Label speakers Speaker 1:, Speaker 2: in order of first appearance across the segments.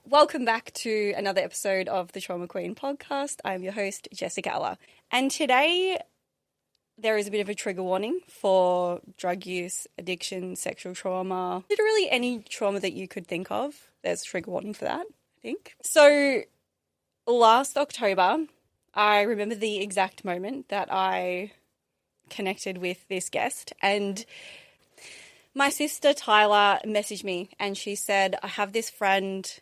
Speaker 1: Welcome back to another episode of the Trauma Queen podcast. I'm your host, Jessica Ella. And today there is a bit of a trigger warning for drug use, addiction, sexual trauma, literally any trauma that you could think of. There's a trigger warning for that, I think. So last October, I remember the exact moment that I connected with this guest, and my sister Tyler messaged me and she said, I have this friend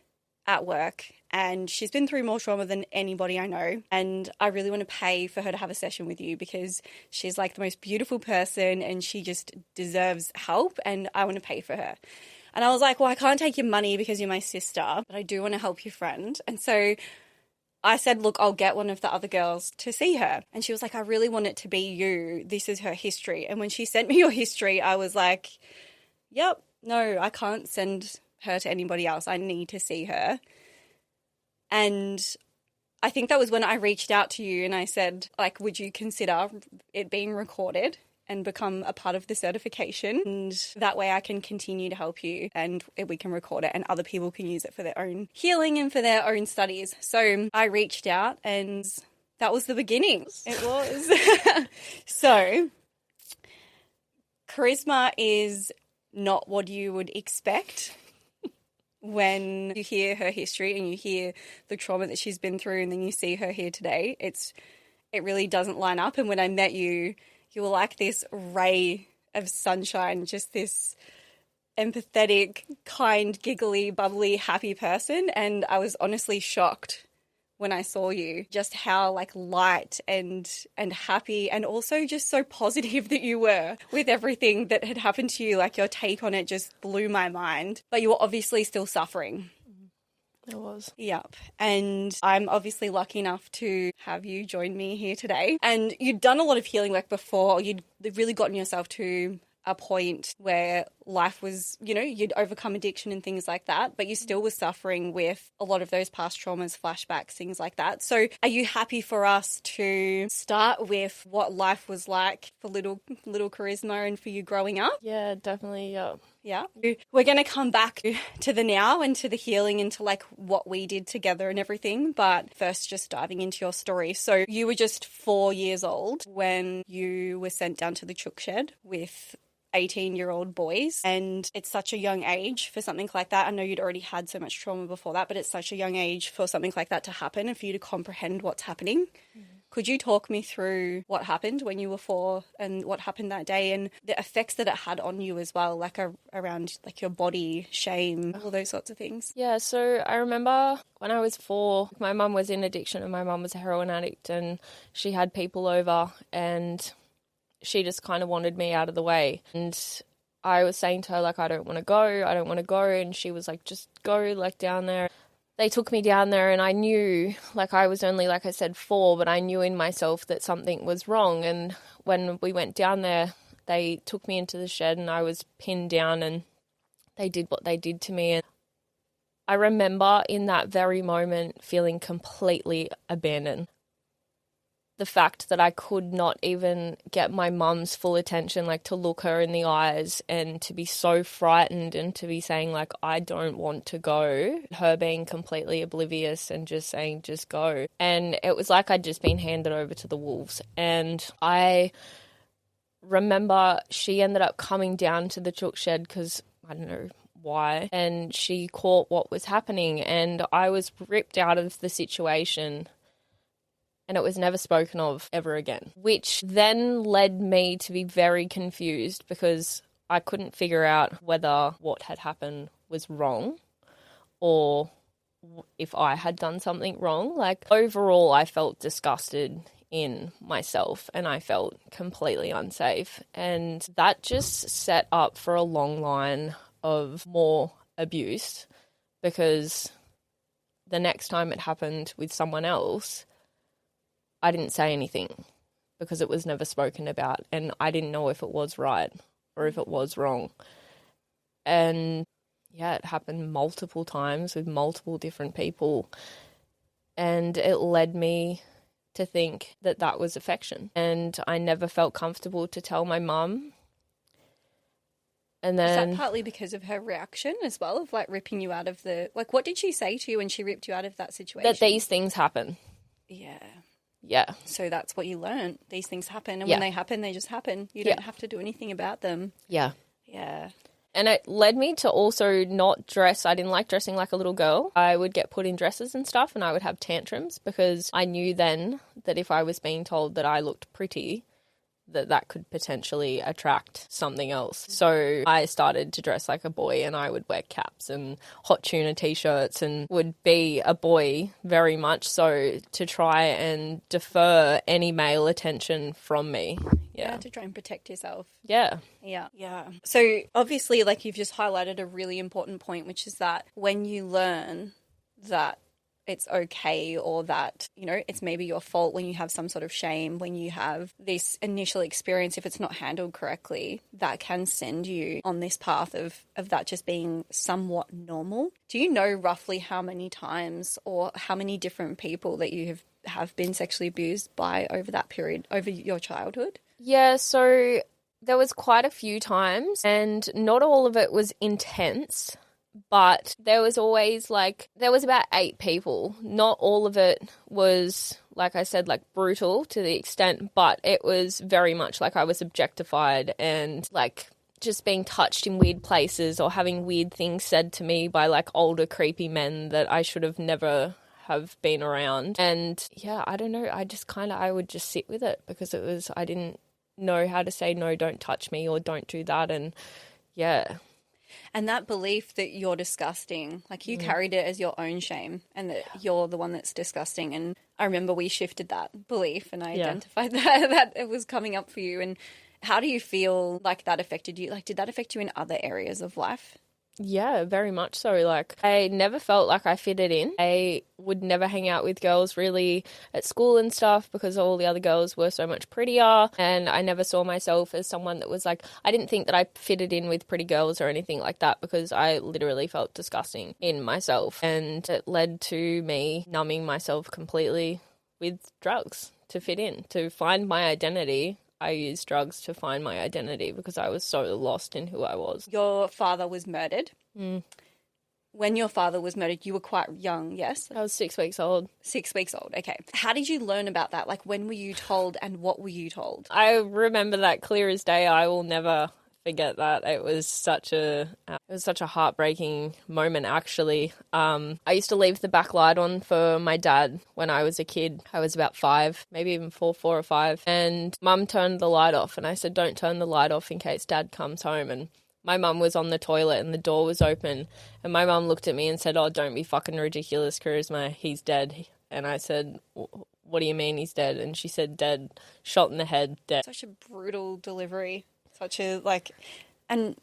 Speaker 1: at work and she's been through more trauma than anybody I know, and I really want to pay for her to have a session with you because she's like the most beautiful person and she just deserves help and I want to pay for her. And I was like, well, I can't take your money because you're my sister, but I do want to help your friend. And so I said, look, I'll get one of the other girls to see her. And she was like, I really want it to be you. This is her history. And when she sent me your history, I was like, yep, no, I can't send her to anybody else. I need to see her. And I think that was when I reached out to you and I said, like, would you consider it being recorded and become a part of the certification? And that way I can continue to help you and we can record it and other people can use it for their own healing and for their own studies. So I reached out and that was the beginning. It was. So Karizma is not what you would expect when you hear her history and you hear the trauma that she's been through and then you see her here today. It really doesn't line up. And when I met you, you were like this ray of sunshine, just this empathetic, kind, giggly, bubbly, happy person. And I was honestly shocked when I saw you, just how like light and happy and also just so positive that you were with everything that had happened to you. Like your take on it just blew my mind. But you were obviously still suffering.
Speaker 2: It was.
Speaker 1: Yep. And I'm obviously lucky enough to have you join me here today. And you'd done a lot of healing work before. You'd really gotten yourself to a point where life was, you know, you'd overcome addiction and things like that, but you still were suffering with a lot of those past traumas, flashbacks, things like that. So are you happy for us to start with what life was like for little Karizma and for you growing up?
Speaker 2: Yeah, definitely, yeah.
Speaker 1: Yeah. We're going to come back to the now and to the healing and to like what we did together and everything. But first, just diving into your story. So you were just 4 years old when you were sent down to the chook shed with 18-year-old boys. And it's such a young age for something like that. I know you'd already had so much trauma before that, but it's such a young age for something like that to happen and for you to comprehend what's happening. Mm-hmm. Could you talk me through what happened when you were 4 and what happened that day and the effects that it had on you as well, like around like your body, shame, all those sorts of things?
Speaker 2: Yeah, so I remember when I was 4, my mum was in addiction and my mum was a heroin addict and she had people over and she just kind of wanted me out of the way. And I was saying to her, like, I don't want to go. And she was like, just go, like, down there. They took me down there and I knew, like I was only, like I said, 4, but I knew in myself that something was wrong. And when we went down there, they took me into the shed and I was pinned down and they did what they did to me. And I remember in that very moment feeling completely abandoned. The fact that I could not even get my mum's full attention, like to look her in the eyes and to be so frightened and to be saying like, I don't want to go, her being completely oblivious and just saying, just go. And it was like I'd just been handed over to the wolves. And I remember she ended up coming down to the chook shed because I don't know why, and she caught what was happening and I was ripped out of the situation. And it was never spoken of ever again, which then led me to be very confused because I couldn't figure out whether what had happened was wrong or if I had done something wrong. Like, overall, I felt disgusted in myself and I felt completely unsafe. And that just set up for a long line of more abuse because the next time it happened with someone else, I didn't say anything because it was never spoken about and I didn't know if it was right or if it was wrong. And yeah, it happened multiple times with multiple different people and it led me to think that that was affection. And I never felt comfortable to tell my mum And
Speaker 1: Is
Speaker 2: then
Speaker 1: that partly because of her reaction as well, of like ripping you out of the, like, what did she say to you when she ripped you out of that situation?
Speaker 2: that these things happen.
Speaker 1: Yeah.
Speaker 2: Yeah.
Speaker 1: So that's what you learn. These things happen. And
Speaker 2: Yeah.
Speaker 1: when they happen, they just happen. You don't have to do anything about them.
Speaker 2: Yeah.
Speaker 1: Yeah.
Speaker 2: And it led me to also not dress. I didn't like dressing like a little girl. I would get put in dresses and stuff and I would have tantrums because I knew then that if I was being told that I looked pretty, that could potentially attract something else. So I started to dress like a boy and I would wear caps and hot tuna t-shirts and would be a boy very much so to try and defer any male attention from me. Yeah.
Speaker 1: To try and protect yourself.
Speaker 2: Yeah.
Speaker 1: Yeah. Yeah. So obviously, like you've just highlighted a really important point, which is that when you learn that it's okay or that, you know, it's maybe your fault when you have some sort of shame, when you have this initial experience, if it's not handled correctly, that can send you on this path of that just being somewhat normal. Do you know roughly how many times or how many different people that you have been sexually abused by over that period, over your childhood?
Speaker 2: Yeah, so there was quite a few times and not all of it was intense. But there was always there was about 8 people. Not all of it was, like I said, like brutal to the extent, but it was very much like I was objectified and like just being touched in weird places or having weird things said to me by like older creepy men that I should have never have been around. And yeah, I don't know. I would just sit with it because I didn't know how to say no, don't touch me or don't do that. And yeah.
Speaker 1: And that belief that you're disgusting, like you carried it as your own shame and that you're the one that's disgusting. And I remember we shifted that belief and I identified that it was coming up for you. And how do you feel like that affected you? Like, did that affect you in other areas of life?
Speaker 2: Yeah, very much so. Like, I never felt like I fitted in. I would never hang out with girls really at school and stuff because all the other girls were so much prettier. And I never saw myself as someone that was like, I didn't think that I fitted in with pretty girls or anything like that because I literally felt disgusting in myself. And it led to me numbing myself completely with drugs to fit in, to find my identity. I used drugs to find my identity because I was so lost in who I was.
Speaker 1: Your father was murdered. When your father was murdered, you were quite young, yes?
Speaker 2: I was 6 weeks old.
Speaker 1: 6 weeks old, okay. How did you learn about that? Like, when were you told and what were you told?
Speaker 2: I remember that clear as day. I will never forget that. It was such a heartbreaking moment, actually. I used to leave the back light on for my dad when I was a kid. I was about 5, maybe even 4 or 5. And Mum turned the light off and I said, don't turn the light off in case Dad comes home. And my mum was on the toilet and the door was open. And my mum looked at me and said, oh, don't be fucking ridiculous, Karizma. He's dead. And I said, what do you mean he's dead? And she said, dead, shot in the head, dead.
Speaker 1: Such a brutal delivery. Such a, and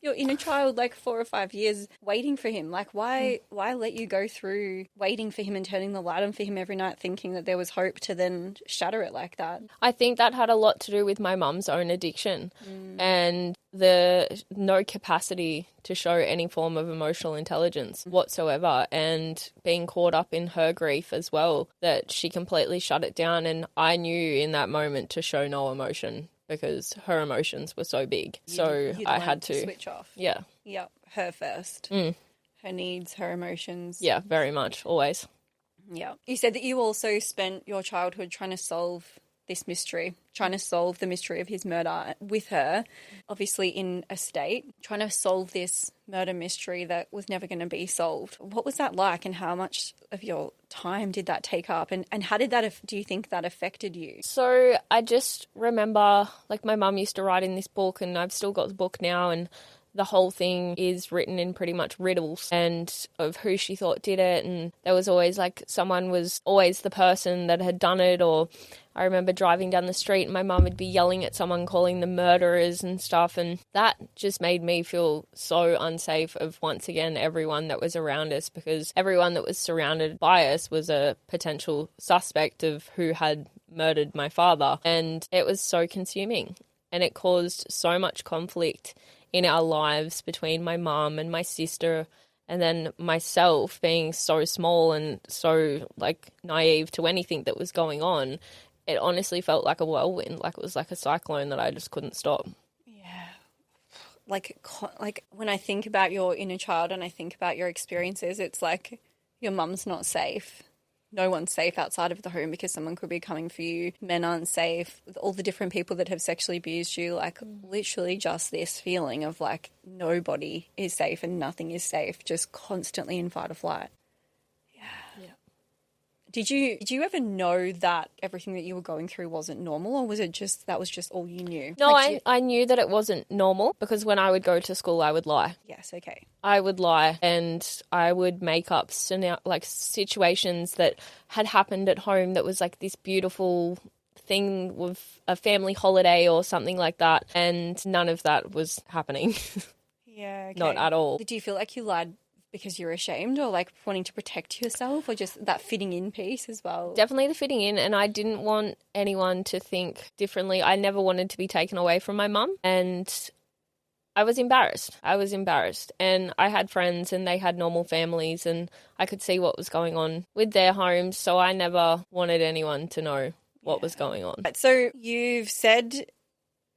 Speaker 1: your inner child, 4 or 5 years waiting for him. Like, why let you go through waiting for him and turning the light on for him every night thinking that there was hope to then shatter it like that?
Speaker 2: I think that had a lot to do with my mum's own addiction and the no capacity to show any form of emotional intelligence whatsoever and being caught up in her grief as well, that she completely shut it down. And I knew in that moment to show no emotion because her emotions were so big. So I had to
Speaker 1: switch off.
Speaker 2: Yeah.
Speaker 1: Yep. Her first. Her needs, her emotions.
Speaker 2: Yeah, very much. Always.
Speaker 1: Yeah. You said that you also spent your childhood trying to solve this mystery, trying to solve the mystery of his murder with her, obviously in a state, trying to solve this murder mystery that was never going to be solved. What was that like and how much of your time did that take up? And how did that, do you think that affected you?
Speaker 2: So I just remember, my mum used to write in this book and I've still got the book now, and the whole thing is written in pretty much riddles and of who she thought did it. And there was always someone was always the person that had done it. Or I remember driving down the street and my mum would be yelling at someone, calling them murderers and stuff. And that just made me feel so unsafe of, once again, everyone that was around us, because everyone that was surrounded by us was a potential suspect of who had murdered my father. And it was so consuming and it caused so much conflict in our lives between my mum and my sister, and then myself being so small and so naive to anything that was going on. It honestly felt like a whirlwind, like it was like a cyclone that I just couldn't stop.
Speaker 1: Yeah. like when I think about your inner child and I think about your experiences, it's like your mum's not safe. No one's safe outside of the home because someone could be coming for you. Men aren't safe. All the different people that have sexually abused you, like literally just this feeling of like nobody is safe and nothing is safe, just constantly in fight or flight.
Speaker 2: Yeah.
Speaker 1: Did you ever know that everything that you were going through wasn't normal, or was it just that was just all you knew?
Speaker 2: No, I knew that it wasn't normal because when I would go to school, I would lie.
Speaker 1: Yes, okay.
Speaker 2: I would lie and I would make up situations that had happened at home that was like this beautiful thing with a family holiday or something like that, and none of that was happening.
Speaker 1: Yeah, okay.
Speaker 2: Not at all.
Speaker 1: Do you feel like you lied because you're ashamed or like wanting to protect yourself, or just that fitting in piece as well?
Speaker 2: Definitely the fitting in, and I didn't want anyone to think differently. I never wanted to be taken away from my mum, and I was embarrassed. And I had friends and they had normal families and I could see what was going on with their homes, so I never wanted anyone to know what was going on.
Speaker 1: So you've said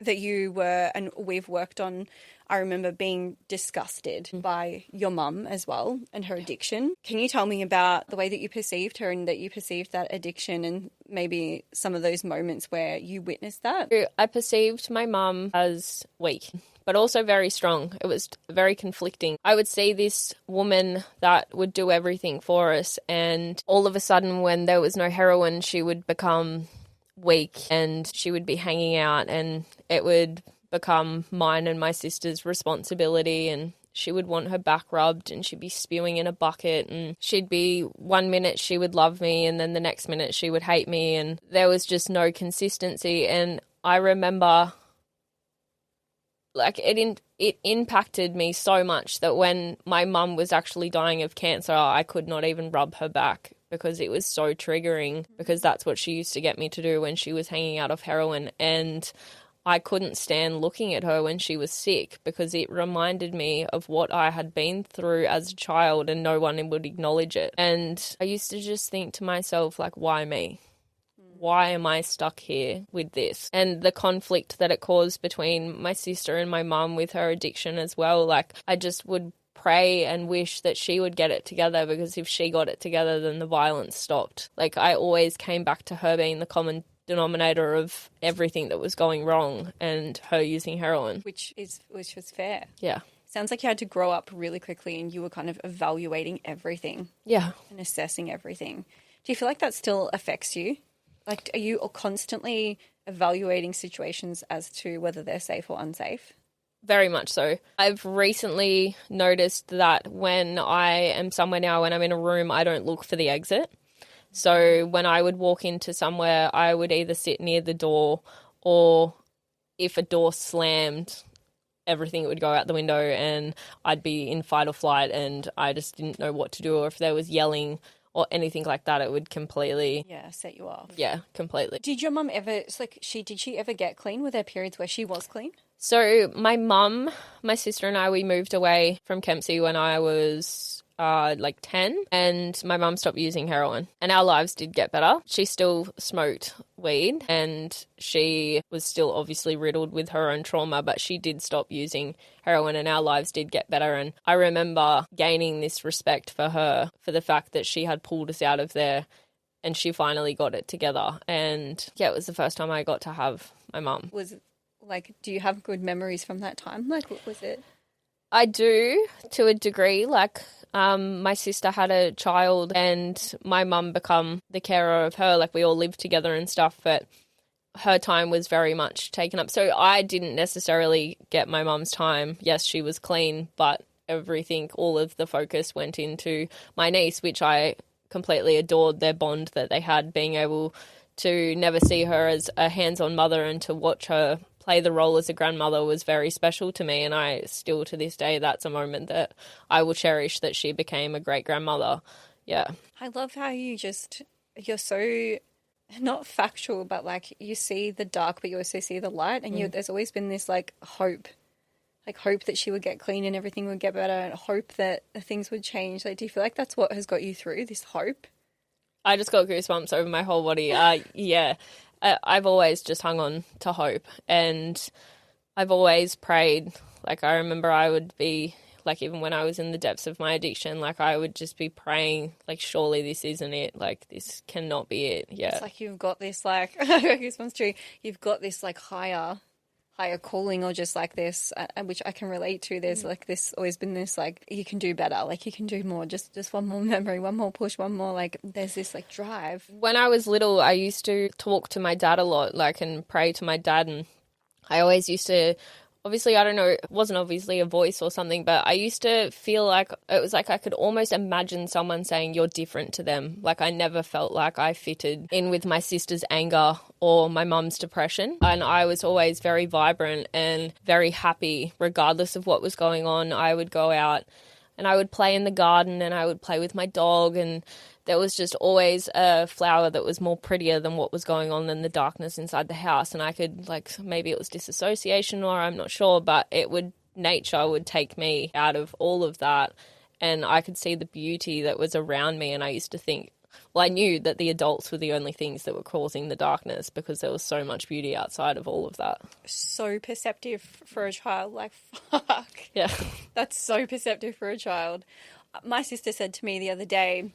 Speaker 1: that you were, and we've worked on, I remember being disgusted by your mum as well and her addiction. Can you tell me about the way that you perceived her and that you perceived that addiction and maybe some of those moments where you witnessed that?
Speaker 2: I perceived my mum as weak, but also very strong. It was very conflicting. I would see this woman that would do everything for us, and all of a sudden when there was no heroin, she would become weak and she would be hanging out, and it would become mine and my sister's responsibility, and she would want her back rubbed and she'd be spewing in a bucket, and she'd be, one minute she would love me and then the next minute she would hate me, and there was just no consistency. And I remember like it impacted me so much that when my mum was actually dying of cancer, I could not even rub her back because it was so triggering, because that's what she used to get me to do when she was hanging out of heroin. And I couldn't stand looking at her when she was sick because it reminded me of what I had been through as a child and no one would acknowledge it. And I used to just think to myself, like, why me? Why am I stuck here with this? And the conflict that it caused between my sister and my mum with her addiction as well. Like, I just would pray and wish that she would get it together, because if she got it together, then the violence stopped. Like, I always came back to her being the common denominator of everything that was going wrong and her using heroin.
Speaker 1: Which was fair.
Speaker 2: Yeah.
Speaker 1: Sounds like you had to grow up really quickly and you were kind of evaluating everything.
Speaker 2: Yeah.
Speaker 1: And assessing everything. Do you feel like that still affects you? Like, are you constantly evaluating situations as to whether they're safe or unsafe?
Speaker 2: Very much so. I've recently noticed that when I am somewhere now, when I'm in a room, I don't look for the exit. So when I would walk into somewhere, I would either sit near the door, or if a door slammed, everything would go out the window and I'd be in fight or flight and I just didn't know what to do. Or if there was yelling or anything like that, it would completely...
Speaker 1: Yeah, set you off.
Speaker 2: Yeah, completely.
Speaker 1: Did your mum ever, did she ever get clean? Were there periods where she was clean?
Speaker 2: So my mum, my sister and I, we moved away from Kempsey when I was 10, and my mum stopped using heroin and our lives did get better. She still smoked weed and she was still obviously riddled with her own trauma, but she did stop using heroin and our lives did get better. And I remember gaining this respect for her for the fact that she had pulled us out of there and she finally got it together. And yeah, it was the first time I got to have my mum.
Speaker 1: Do you have good memories from that time? Like, what was it?
Speaker 2: I do, to a degree. Like, my sister had a child and my mum become the carer of her. Like, we all lived together and stuff, but her time was very much taken up. So I didn't necessarily get my mum's time. Yes, she was clean, but everything, all of the focus went into my niece, which I completely adored their bond that they had, being able to never see her as a hands-on mother and to watch her play the role as a grandmother was very special to me, and I still to this day, that's a moment that I will cherish, that she became a great grandmother. Yeah.
Speaker 1: I love how you're so not factual, but like you see the dark but you also see the light, and there's always been this like hope that she would get clean and everything would get better, and hope that things would change. Like, do you feel like that's what has got you through, this hope?
Speaker 2: I just got goosebumps over my whole body. Yeah. I've always just hung on to hope, and I've always prayed, Like, I remember I would be, like, even when I was in the depths of my addiction, like, I would just be praying, like, surely this isn't it. Like, this cannot be it. Yeah.
Speaker 1: It's like you've got this, like, this one's true. You've got this, like, higher calling, or just like this, which I can relate to. There's like this, always been this, like, you can do better, like you can do more, just one more memory, one more push, one more, like, there's this like drive.
Speaker 2: When I was little, I used to talk to my dad a lot, like, and pray to my dad, and I always used to, obviously, I don't know, it wasn't obviously a voice or something, but I used to feel like it was like I could almost imagine someone saying you're different to them. Like, I never felt like I fitted in with my sister's anger or my mum's depression. And I was always very vibrant and very happy regardless of what was going on. I would go out and I would play in the garden and I would play with my dog, and there was just always a flower that was more prettier than what was going on in the darkness inside the house. And I could, like, maybe it was disassociation or I'm not sure, but nature would take me out of all of that, and I could see the beauty that was around me. And I used to think, well, I knew that the adults were the only things that were causing the darkness because there was so much beauty outside of all of that.
Speaker 1: So perceptive for a child, like, fuck.
Speaker 2: Yeah.
Speaker 1: That's so perceptive for a child. My sister said to me the other day,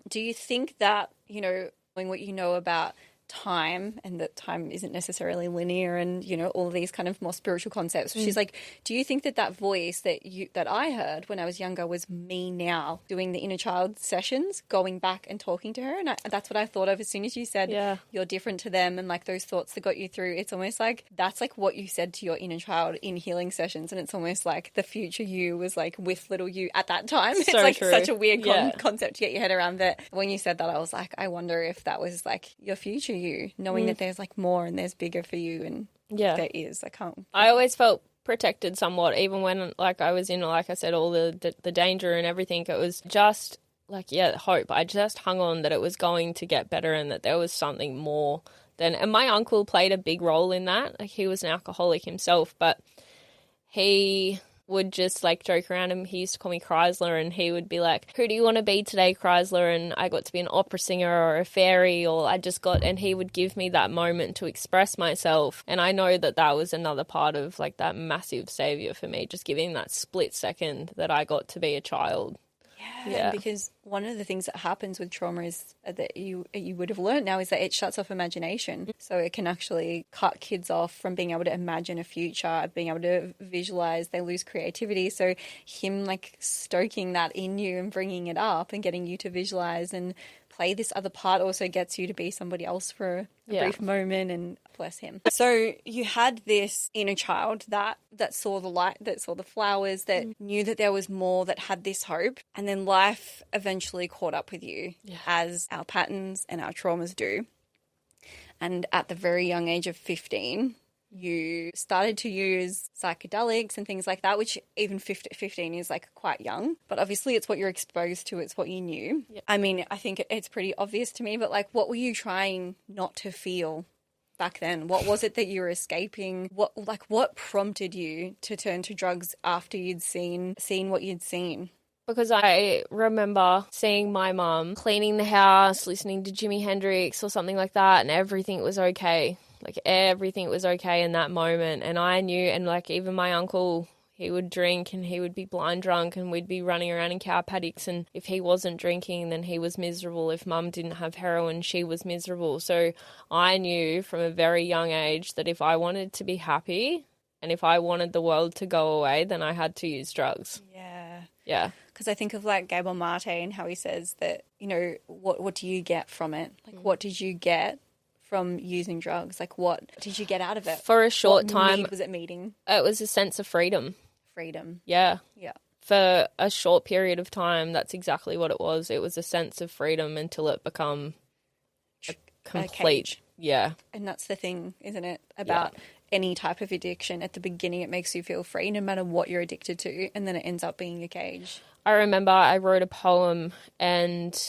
Speaker 1: do you think that, you know, knowing what you know about time, and that time isn't necessarily linear, and, you know, all of these kind of more spiritual concepts. She's like, do you think that voice that I heard when I was younger was me now doing the inner child sessions, going back and talking to her? And that's what I thought of as soon as you said you're different to them, and like those thoughts that got you through. It's almost like that's like what you said to your inner child in healing sessions, and it's almost like the future you was like with little you at that time. It's like
Speaker 2: true.
Speaker 1: Such a weird concept to get your head around. That when you said that, I was like, I wonder if that was like your future you, knowing that there's like more and there's bigger for you, and there is. I
Speaker 2: always felt protected somewhat, even when like I was in, like I said, all the danger and everything. It was just like hope. I just hung on that it was going to get better and that there was something more than. And my uncle played a big role in that. Like, he was an alcoholic himself, but he would just like joke around him. He used to call me Chrysler, and he would be like, who do you want to be today, Chrysler? And I got to be an opera singer or a fairy, or and he would give me that moment to express myself. And I know that that was another part of like that massive savior for me, just giving that split second that I got to be a child.
Speaker 1: Yeah, because one of the things that happens with trauma is that you would have learned now is that it shuts off imagination. So it can actually cut kids off from being able to imagine a future, being able to visualize. They lose creativity. So him like stoking that in you and bringing it up and getting you to visualize and play this other part also gets you to be somebody else for a brief moment, and bless him. So you had this inner child that saw the light, that saw the flowers, that knew that there was more, that had this hope, and then life eventually caught up with you as our patterns and our traumas do. And at the very young age of 15, you started to use psychedelics and things like that, which even 15 is like quite young. But obviously it's what you're exposed to. It's what you knew. Yep. I mean, I think it's pretty obvious to me, but like, what were you trying not to feel back then? What was it that you were escaping? What prompted you to turn to drugs after you'd seen what you'd seen?
Speaker 2: Because I remember seeing my mum cleaning the house, listening to Jimi Hendrix or something like that, and everything was okay. Like, everything was okay in that moment. And I knew, and like even my uncle, he would drink and he would be blind drunk, and we'd be running around in cow paddocks, and if he wasn't drinking, then he was miserable. If mum didn't have heroin, she was miserable. So I knew from a very young age that if I wanted to be happy and if I wanted the world to go away, then I had to use drugs. Yeah.
Speaker 1: Because I think of like Gabor Mate and how he says that, you know, what do you get from it? Like, what did you get from using drugs? Like, what did you get out of it?
Speaker 2: For a short time.
Speaker 1: What was it meeting?
Speaker 2: It was a sense of freedom.
Speaker 1: Yeah.
Speaker 2: For a short period of time, that's exactly what it was. It was a sense of freedom until it became a complete.
Speaker 1: And that's the thing, isn't it? About any type of addiction. At the beginning, it makes you feel free no matter what you're addicted to, and then it ends up being a cage.
Speaker 2: I remember I wrote a poem, and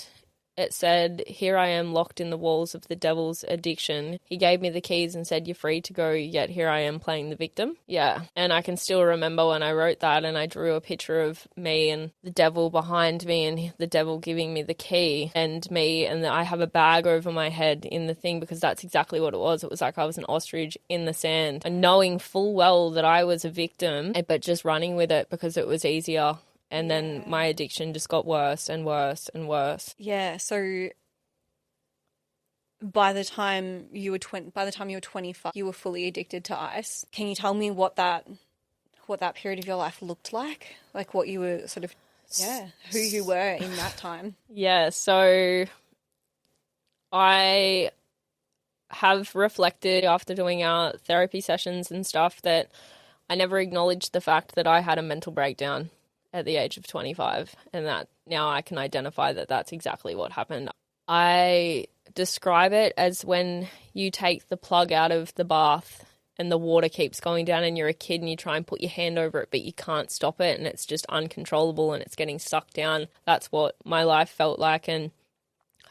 Speaker 2: it said, "Here I am locked in the walls of the devil's addiction. He gave me the keys and said, 'You're free to go,' yet here I am playing the victim." Yeah. And I can still remember when I wrote that and I drew a picture of me and the devil behind me and the devil giving me the key and me, and I have a bag over my head in the thing, because that's exactly what it was. It was like I was an ostrich in the sand, and knowing full well that I was a victim, but just running with it because it was easier. And then my addiction just got worse and worse and worse.
Speaker 1: Yeah. So by the time you were 25, you were fully addicted to ice. Can you tell me what that period of your life looked like? Like what you were sort of, who you were in that time?
Speaker 2: Yeah. So I have reflected after doing our therapy sessions and stuff that I never acknowledged the fact that I had a mental breakdown at the age of 25, and that now I can identify that that's exactly what happened. I describe it as when you take the plug out of the bath and the water keeps going down and you're a kid and you try and put your hand over it but you can't stop it and it's just uncontrollable and it's getting sucked down. That's what my life felt like, and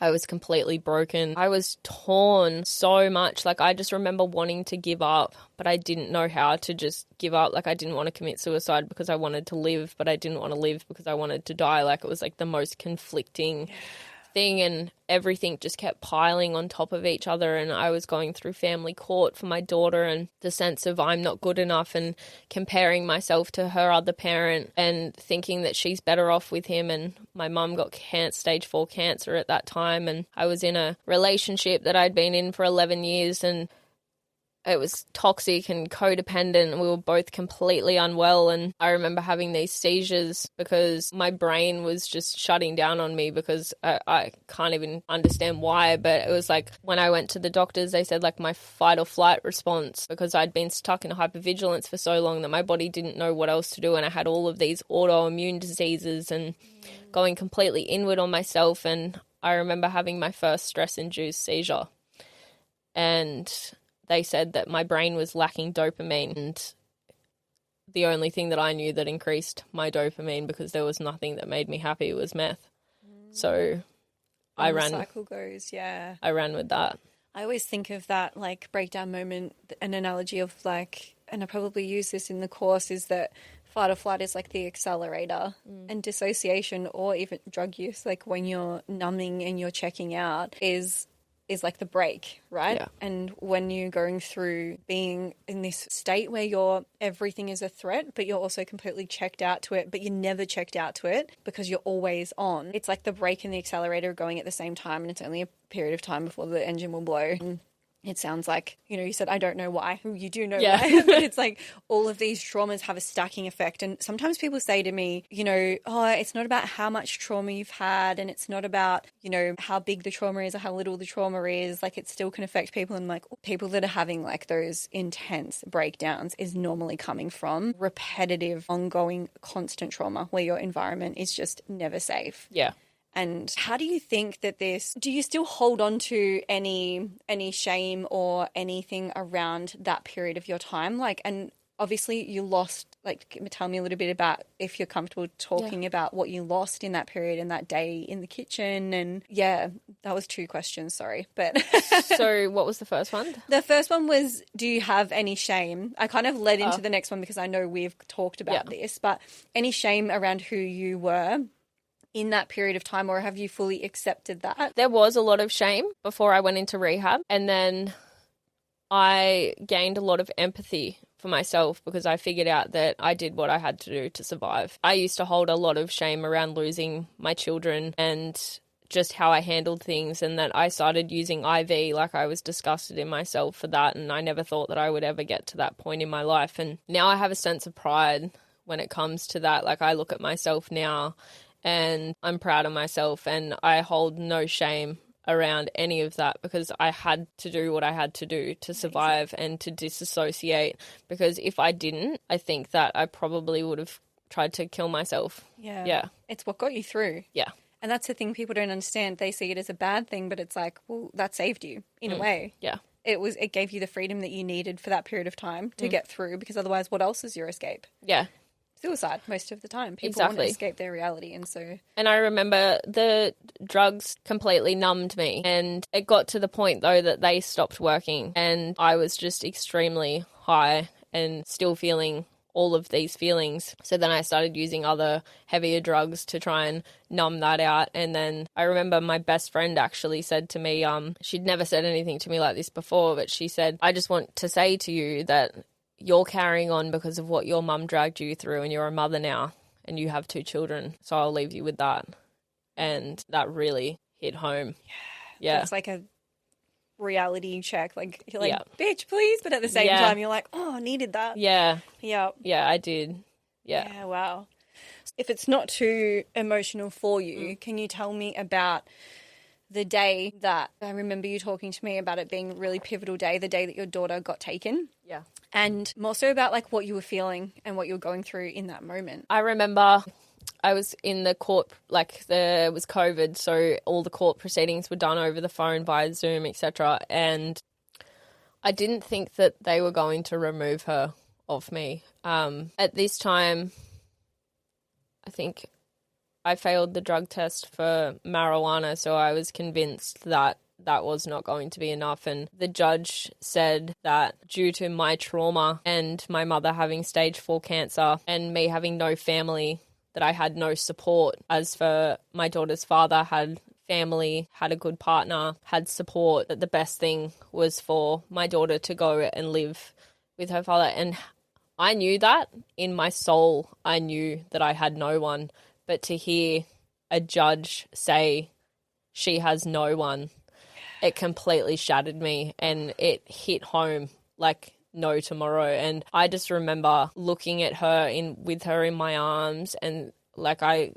Speaker 2: I was completely broken. I was torn so much. Like, I just remember wanting to give up, but I didn't know how to just give up. Like, I didn't want to commit suicide because I wanted to live, but I didn't want to live because I wanted to die. Like, it was like the most conflicting thing, and everything just kept piling on top of each other. And I was going through family court for my daughter, and the sense of I'm not good enough, and comparing myself to her other parent and thinking that she's better off with him. And my mum got stage 4 cancer at that time, and I was in a relationship that I'd been in for 11 years, and it was toxic and codependent, and we were both completely unwell. And I remember having these seizures because my brain was just shutting down on me, because I can't even understand why. But it was like when I went to the doctors, they said like my fight or flight response, because I'd been stuck in hypervigilance for so long that my body didn't know what else to do. And I had all of these autoimmune diseases and going completely inward on myself. And I remember having my first stress-induced seizure. And they said that my brain was lacking dopamine, and the only thing that I knew that increased my dopamine, because there was nothing that made me happy, was meth. So I ran.
Speaker 1: The cycle goes, yeah.
Speaker 2: I ran with that.
Speaker 1: I always think of that like breakdown moment, an analogy of like, and I probably use this in the course, is that fight or flight is like the accelerator, and dissociation or even drug use, like when you're numbing and you're checking out, is like the brake, right?
Speaker 2: Yeah.
Speaker 1: And when you're going through being in this state where everything is a threat, but you're also completely checked out to it, but you're never checked out to it because you're always on. It's like the brake and the accelerator are going at the same time, and it's only a period of time before the engine will blow. And it sounds like, you said, I don't know why. You do know why. But it's like all of these traumas have a stacking effect. And sometimes people say to me, oh, it's not about how much trauma you've had, and it's not about, how big the trauma is or how little the trauma is. Like, it still can affect people. And like people that are having like those intense breakdowns is normally coming from repetitive, ongoing, constant trauma where your environment is just never safe.
Speaker 2: Yeah.
Speaker 1: And how do you think that do you still hold on to any shame or anything around that period of your time? Like, and obviously you lost, like, tell me a little bit about, if you're comfortable talking about what you lost in that period and that day in the kitchen. And that was 2 questions, sorry. But
Speaker 2: So what was the first one?
Speaker 1: The first one was, do you have any shame? I kind of led into the next one because I know we've talked about this, but any shame around who you were in that period of time, or have you fully accepted that?
Speaker 2: There was a lot of shame before I went into rehab, and then I gained a lot of empathy for myself because I figured out that I did what I had to do to survive. I used to hold a lot of shame around losing my children and just how I handled things, and that I started using IV. Like, I was disgusted in myself for that, and I never thought that I would ever get to that point in my life. And now I have a sense of pride when it comes to that. Like, I look at myself now and I'm proud of myself, and I hold no shame around any of that because I had to do what I had to do to survive and to disassociate, because if I didn't, I think that I probably would have tried to kill myself. Yeah.
Speaker 1: It's what got you through.
Speaker 2: Yeah.
Speaker 1: And that's the thing people don't understand. They see it as a bad thing, but it's like, well, that saved you in a way.
Speaker 2: Yeah.
Speaker 1: It gave you the freedom that you needed for that period of time to get through, because otherwise what else is your escape?
Speaker 2: Yeah.
Speaker 1: Suicide most of the time. People want to escape their reality, and I remember the
Speaker 2: drugs completely numbed me. And it got to the point, though, that they stopped working and I was just extremely high and still feeling all of these feelings. So then I started using other heavier drugs to try and numb that out. And then I remember my best friend actually said to me, she'd never said anything to me like this before, but she said, I just want to say to you that you're carrying on because of what your mum dragged you through, and you're a mother now and you have 2 children. So I'll leave you with that. And that really hit home. Yeah.
Speaker 1: It's like a reality check. Like, you're like, bitch, please. But at the same time, you're like, oh, I needed that.
Speaker 2: Yeah.
Speaker 1: Yeah.
Speaker 2: Yeah, I did. Yeah.
Speaker 1: Yeah, wow. If it's not too emotional for you, can you tell me about the day that I remember you talking to me about it being a really pivotal day, the day that your daughter got taken?
Speaker 2: Yeah.
Speaker 1: And more so about like what you were feeling and what you were going through in that moment.
Speaker 2: I remember I was in the court, like there was COVID, so all the court proceedings were done over the phone via Zoom, etc. And I didn't think that they were going to remove her off me. At this time, I think I failed the drug test for marijuana, so I was convinced that that was not going to be enough. And the judge said that due to my trauma and my mother having stage 4 cancer and me having no family, that I had no support. As for my daughter's father, had family, had a good partner, had support, that the best thing was for my daughter to go and live with her father. And I knew that in my soul. I knew that I had no one. But to hear a judge say she has no one, it completely shattered me, and it hit home like no tomorrow. And I just remember looking at her with her in my arms, and like I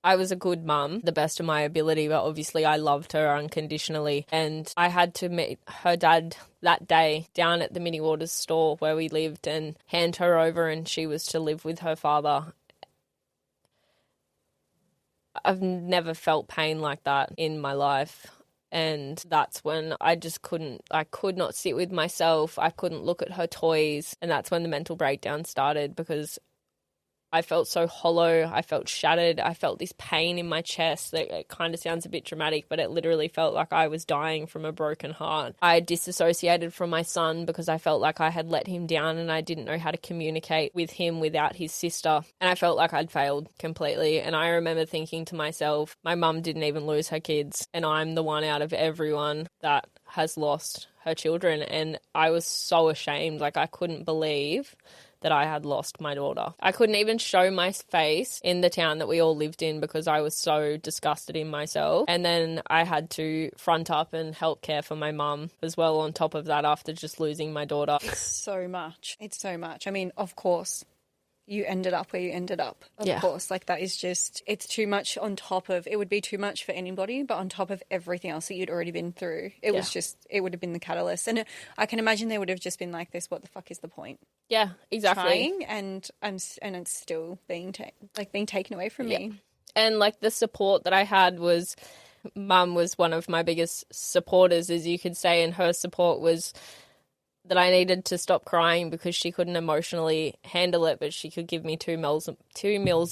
Speaker 2: was a good mum, the best of my ability, but obviously I loved her unconditionally. And I had to meet her dad that day down at the Mini Waters store where we lived and hand her over, and she was to live with her father. I've never felt pain like that in my life. And that's when I could not sit with myself. I couldn't look at her toys. And that's when the mental breakdown started, because I felt so hollow. I felt shattered. I felt this pain in my chest that it kind of sounds a bit dramatic, but it literally felt like I was dying from a broken heart. I disassociated from my son because I felt like I had let him down and I didn't know how to communicate with him without his sister. And I felt like I'd failed completely. And I remember thinking to myself, my mum didn't even lose her kids, and I'm the one out of everyone that has lost her children. And I was so ashamed. Like, I couldn't believe that I had lost my daughter. I couldn't even show my face in the town that we all lived in because I was so disgusted in myself. And then I had to front up and help care for my mum as well on top of that after just losing my daughter.
Speaker 1: It's so much. It's so much. I mean, of course, you ended up where you ended up. Of course, like that is just, it's too much on top of, it would be too much for anybody, but on top of everything else that you'd already been through, it was just, it would have been the catalyst. And I can imagine they would have just been like this, what the fuck is the point?
Speaker 2: Yeah, exactly.
Speaker 1: Trying, and it's still being taken away from me.
Speaker 2: And like the support that I had was, Mum was one of my biggest supporters, as you could say, and her support was that I needed to stop crying because she couldn't emotionally handle it, but she could give me 2 mils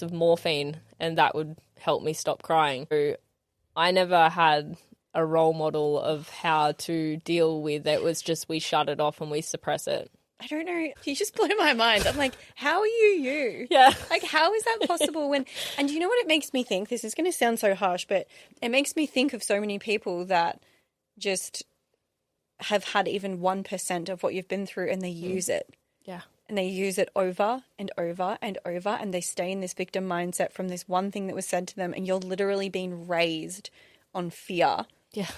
Speaker 2: of morphine and that would help me stop crying. So I never had a role model of how to deal with it. It was just we shut it off and we suppress it.
Speaker 1: I don't know. You just blow my mind. I'm like, how are you?
Speaker 2: Yeah.
Speaker 1: Like, how is that possible when... And you know what it makes me think? This is going to sound so harsh, but it makes me think of so many people that just have had even 1% of what you've been through and they use it.
Speaker 2: Yeah.
Speaker 1: And they use it over and over and over, and they stay in this victim mindset from this one thing that was said to them, and you're literally being raised on fear.
Speaker 2: Yeah.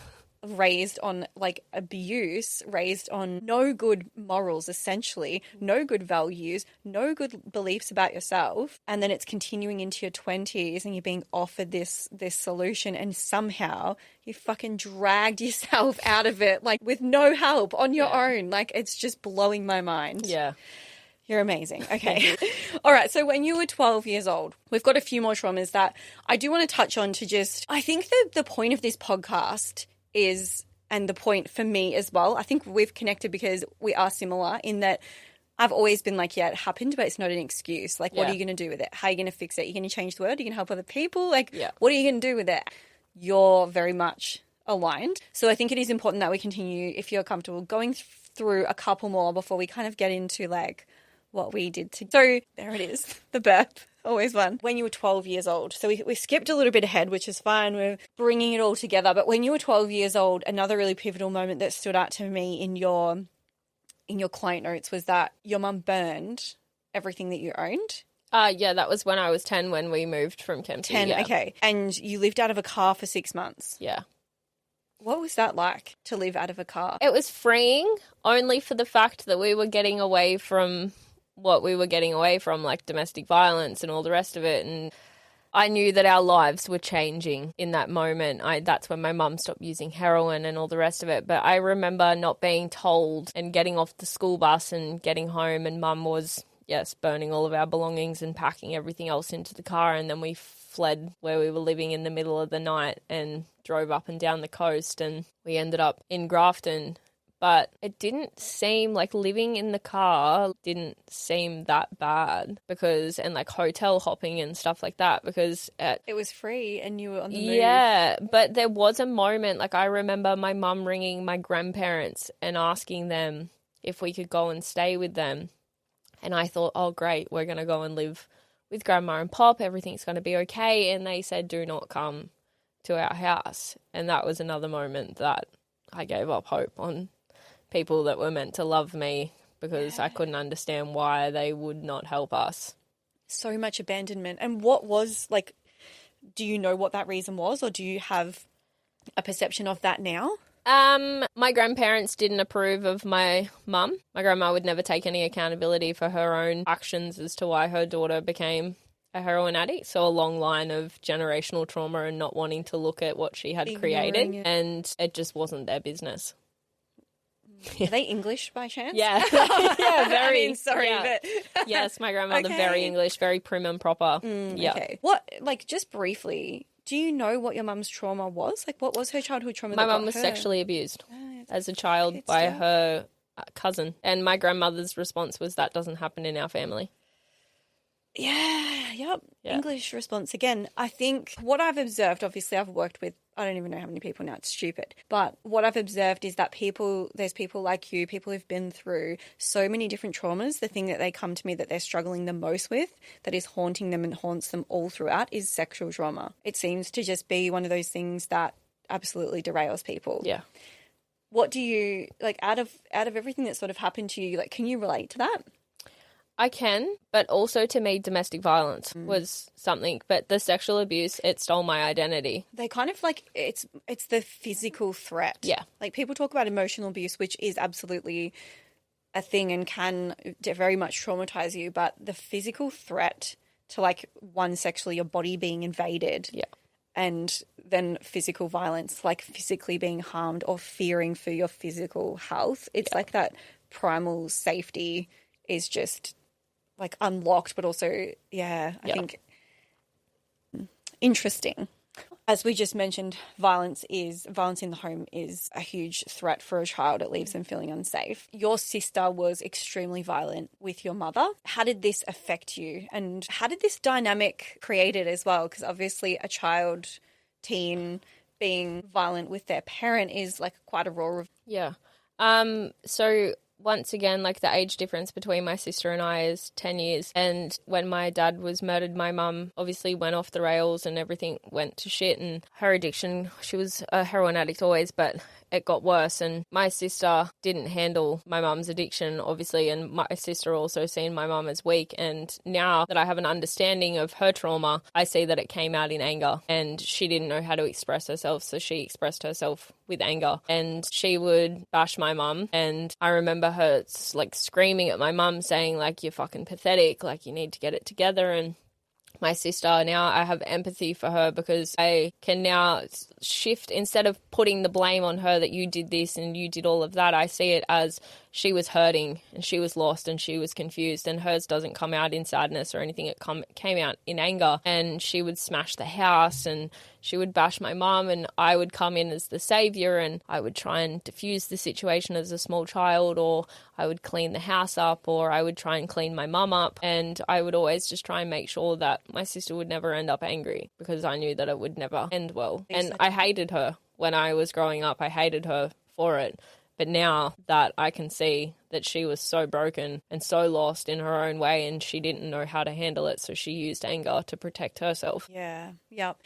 Speaker 1: Raised on like abuse, raised on no good morals, essentially, no good values, no good beliefs about yourself. And then it's continuing into your 20s and you're being offered this solution, and somehow you fucking dragged yourself out of it, like with no help on your own. Like, it's just blowing my mind.
Speaker 2: Yeah.
Speaker 1: You're amazing. Okay. All right. So when you were 12 years old, we've got a few more traumas that I do want to touch on to just, I think that the point of this podcast is, and the point for me as well, I think we've connected because we are similar in that I've always been like, yeah, it happened, but it's not an excuse. Like, what
Speaker 2: Yeah.
Speaker 1: are you going to do with it? How are you going to fix it? Are you going to change the word? Are you going to help other people? Like,
Speaker 2: Yeah.
Speaker 1: what are you going to do with it? You're very much aligned. So I think it is important that we continue, if you're comfortable, going through a couple more before we kind of get into like what we did to. So there it is, the birth. Always one. When you were 12 years old. So we skipped a little bit ahead, which is fine. We're bringing it all together. But when you were 12 years old, another really pivotal moment that stood out to me in your client notes was that your mum burned everything that you owned.
Speaker 2: Yeah, that was when I was 10 when we moved from Kempsey.
Speaker 1: 10,
Speaker 2: yeah.
Speaker 1: okay. And you lived out of a car for 6 months.
Speaker 2: Yeah.
Speaker 1: What was that like, to live out of a car?
Speaker 2: It was freeing, only for the fact that we were getting away from what we were getting away from, like domestic violence and all the rest of it. And I knew that our lives were changing in that moment. That's when my mum stopped using heroin and all the rest of it. But I remember not being told and getting off the school bus and getting home, and mum was, yes, burning all of our belongings and packing everything else into the car. And then we fled where we were living in the middle of the night and drove up and down the coast, and we ended up in Grafton. But it didn't seem like living in the car didn't seem that bad and like hotel hopping and stuff like that, because
Speaker 1: it was free and you were on the move.
Speaker 2: Yeah, but there was a moment, like I remember my mum ringing my grandparents and asking them if we could go and stay with them. And I thought, oh great, we're going to go and live with grandma and pop, everything's going to be okay. And they said, do not come to our house. And that was another moment that I gave up hope on people that were meant to love me, because I couldn't understand why they would not help us.
Speaker 1: So much abandonment. And what was, like, do you know what that reason was, or do you have a perception of that now?
Speaker 2: My grandparents didn't approve of my mum. My grandma would never take any accountability for her own actions as to why her daughter became a heroin addict. So a long line of generational trauma and not wanting to look at what she had created. And it just wasn't their business.
Speaker 1: Are they English by chance?
Speaker 2: Yeah. Yeah, very.
Speaker 1: I mean, sorry,
Speaker 2: yeah.
Speaker 1: but...
Speaker 2: Yes, my grandmother,
Speaker 1: Okay.
Speaker 2: very English, very prim and proper. Yeah.
Speaker 1: Okay. What, like, just briefly, do you know what your mum's trauma was? Like, what was her childhood trauma
Speaker 2: My
Speaker 1: that got
Speaker 2: mum was
Speaker 1: her?
Speaker 2: sexually abused as a child
Speaker 1: It's
Speaker 2: by
Speaker 1: still-
Speaker 2: her cousin. And my grandmother's response was, that doesn't happen in our family.
Speaker 1: Yeah, yep.
Speaker 2: Yeah.
Speaker 1: English response again. I think what I've observed, obviously I've worked with, I don't even know how many people now, it's stupid. But what I've observed is that there's people like you, people who've been through so many different traumas. The thing that they come to me that they're struggling the most with, that is haunting them and haunts them all throughout, is sexual trauma. It seems to just be one of those things that absolutely derails people.
Speaker 2: Yeah.
Speaker 1: What do you, like, out of everything that sort of happened to you, like, can you relate to that?
Speaker 2: I can, but also to me, domestic violence was something. But the sexual abuse, it stole my identity.
Speaker 1: They kind of like, it's the physical threat.
Speaker 2: Yeah.
Speaker 1: Like, people talk about emotional abuse, which is absolutely a thing and can very much traumatize you. But the physical threat to, like, one, sexually, your body being invaded.
Speaker 2: Yeah.
Speaker 1: And then physical violence, like physically being harmed or fearing for your physical health. It's like that primal safety is just like unlocked, but also, I think interesting. As we just mentioned, violence in the home is a huge threat for a child. It leaves them feeling unsafe. Your sister was extremely violent with your mother. How did this affect you? And how did this dynamic created as well? Because obviously a child, teen, being violent with their parent is like quite a raw.
Speaker 2: Yeah. So once again, like the age difference between my sister and I is 10 years. And when my dad was murdered, my mum obviously went off the rails and everything went to shit. And her addiction, she was a heroin addict always, but it got worse. And my sister didn't handle my mum's addiction, obviously. And my sister also seen my mum as weak. And now that I have an understanding of her trauma, I see that it came out in anger. And she didn't know how to express herself, so she expressed herself with anger. And she would bash my mum. And I remember her like screaming at my mum saying like, you're fucking pathetic, like you need to get it together. And my sister, now I have empathy for her because I can now shift, instead of putting the blame on her that you did this and you did all of that, I see it as she was hurting and she was lost and she was confused, and hers doesn't come out in sadness or anything. It came out in anger, and she would smash the house and she would bash my mum, and I would come in as the savior and I would try and diffuse the situation as a small child, or I would clean the house up, or I would try and clean my mum up, and I would always just try and make sure that my sister would never end up angry, because I knew that it would never end well. And I hated her when I was growing up. I hated her for it. But now that I can see that she was so broken and so lost in her own way, and she didn't know how to handle it, so she used anger to protect herself.
Speaker 1: Yeah.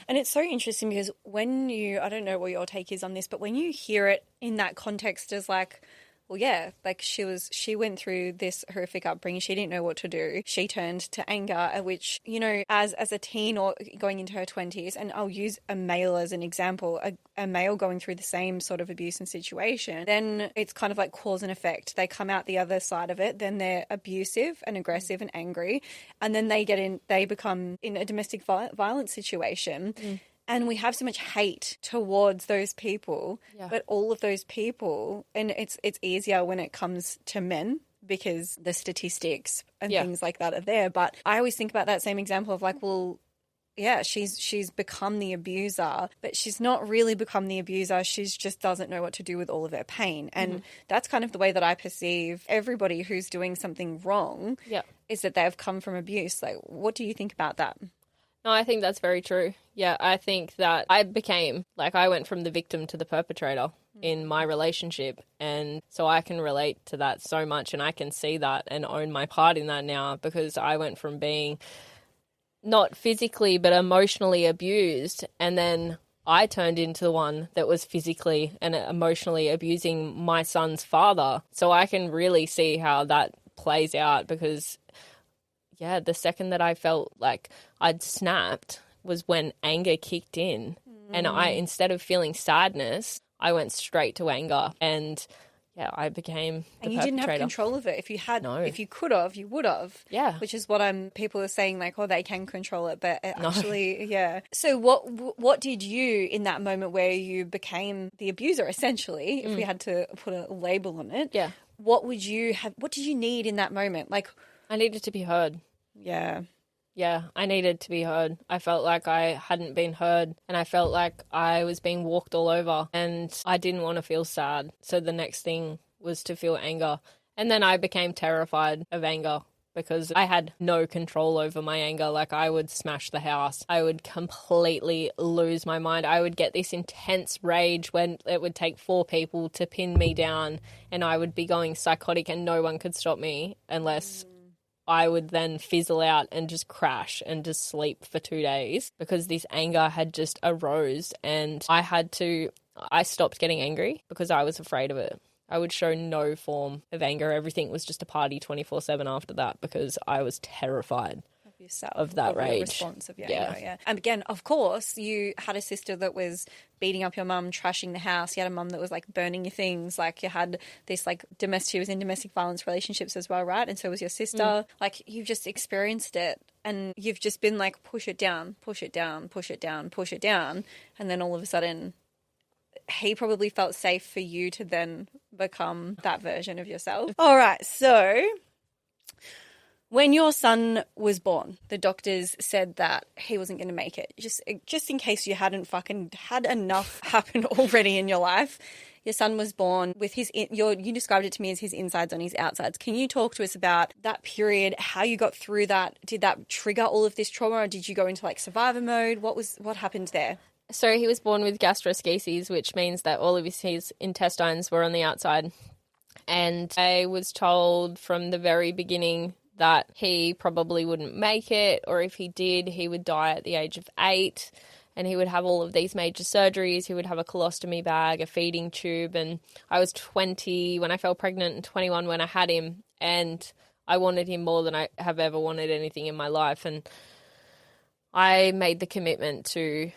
Speaker 1: And it's so interesting because when I don't know what your take is on this, but when you hear it in that context as like, well, yeah, like she went through this horrific upbringing. She didn't know what to do. She turned to anger, at which, as a teen or going into her 20s, and I'll use a male as an example, a male going through the same sort of abuse and situation, then it's kind of like cause and effect. They come out the other side of it, then they're abusive and aggressive and angry, and then they become in a domestic violence situation. And we have so much hate towards those people, but all of those people, and it's easier when it comes to men because the statistics and things like that are there. But I always think about that same example of like, well, yeah, she's become the abuser, but she's not really become the abuser. She just doesn't know what to do with all of her pain. And that's kind of the way that I perceive everybody who's doing something wrong, is that they've come from abuse. Like, what do you think about that?
Speaker 2: No, I think that's very true. Yeah, I think that I went from the victim to the perpetrator in my relationship. And so I can relate to that so much, and I can see that and own my part in that now, because I went from being not physically but emotionally abused, and then I turned into the one that was physically and emotionally abusing my son's father. So I can really see how that plays out, because the second that I felt like I'd snapped was when anger kicked in. And instead of feeling sadness, I went straight to anger. And I became the perpetrator.
Speaker 1: And you didn't have control of it. If you had, if you could have, you would have.
Speaker 2: Yeah.
Speaker 1: Which is what people are saying, like, oh, they can control it, but actually, So what did you, in that moment where you became the abuser, essentially, if we had to put a label on it, what did you need in that moment? Like,
Speaker 2: I needed to be heard. Yeah, I needed to be heard. I felt like I hadn't been heard, and I felt like I was being walked all over, and I didn't want to feel sad. So the next thing was to feel anger. And then I became terrified of anger, because I had no control over my anger. Like, I would smash the house. I would completely lose my mind. I would get this intense rage when it would take 4 people to pin me down, and I would be going psychotic, and no one could stop me unless I would then fizzle out and just crash and just sleep for 2 days, because this anger had just arose, and I stopped getting angry because I was afraid of it. I would show no form of anger. Everything was just a party 24/7 after that, because I was terrified of that rage.
Speaker 1: The response of your anger, And again, of course, you had a sister that was beating up your mum, trashing the house. You had a mum that was like burning your things. Like, you had this like she was in domestic violence relationships as well, right? And so was your sister. Like, you've just experienced it, and you've just been like, push it down, push it down, push it down, push it down. And then all of a sudden, he probably felt safe for you to then become that version of yourself. All right, so when your son was born, the doctors said that he wasn't going to make it. Just in case you hadn't fucking had enough happen already in your life, your son was born with you described it to me as his insides on his outsides. Can you talk to us about that period, how you got through that? Did that trigger all of this trauma, or did you go into like survivor mode? What happened there?
Speaker 2: So he was born with gastroschisis, which means that all of his intestines were on the outside. And I was told from the very beginning that he probably wouldn't make it, or if he did, he would die at the age of 8, and he would have all of these major surgeries. He would have a colostomy bag, a feeding tube, and I was 20 when I fell pregnant and 21 when I had him, and I wanted him more than I have ever wanted anything in my life. And I made the commitment to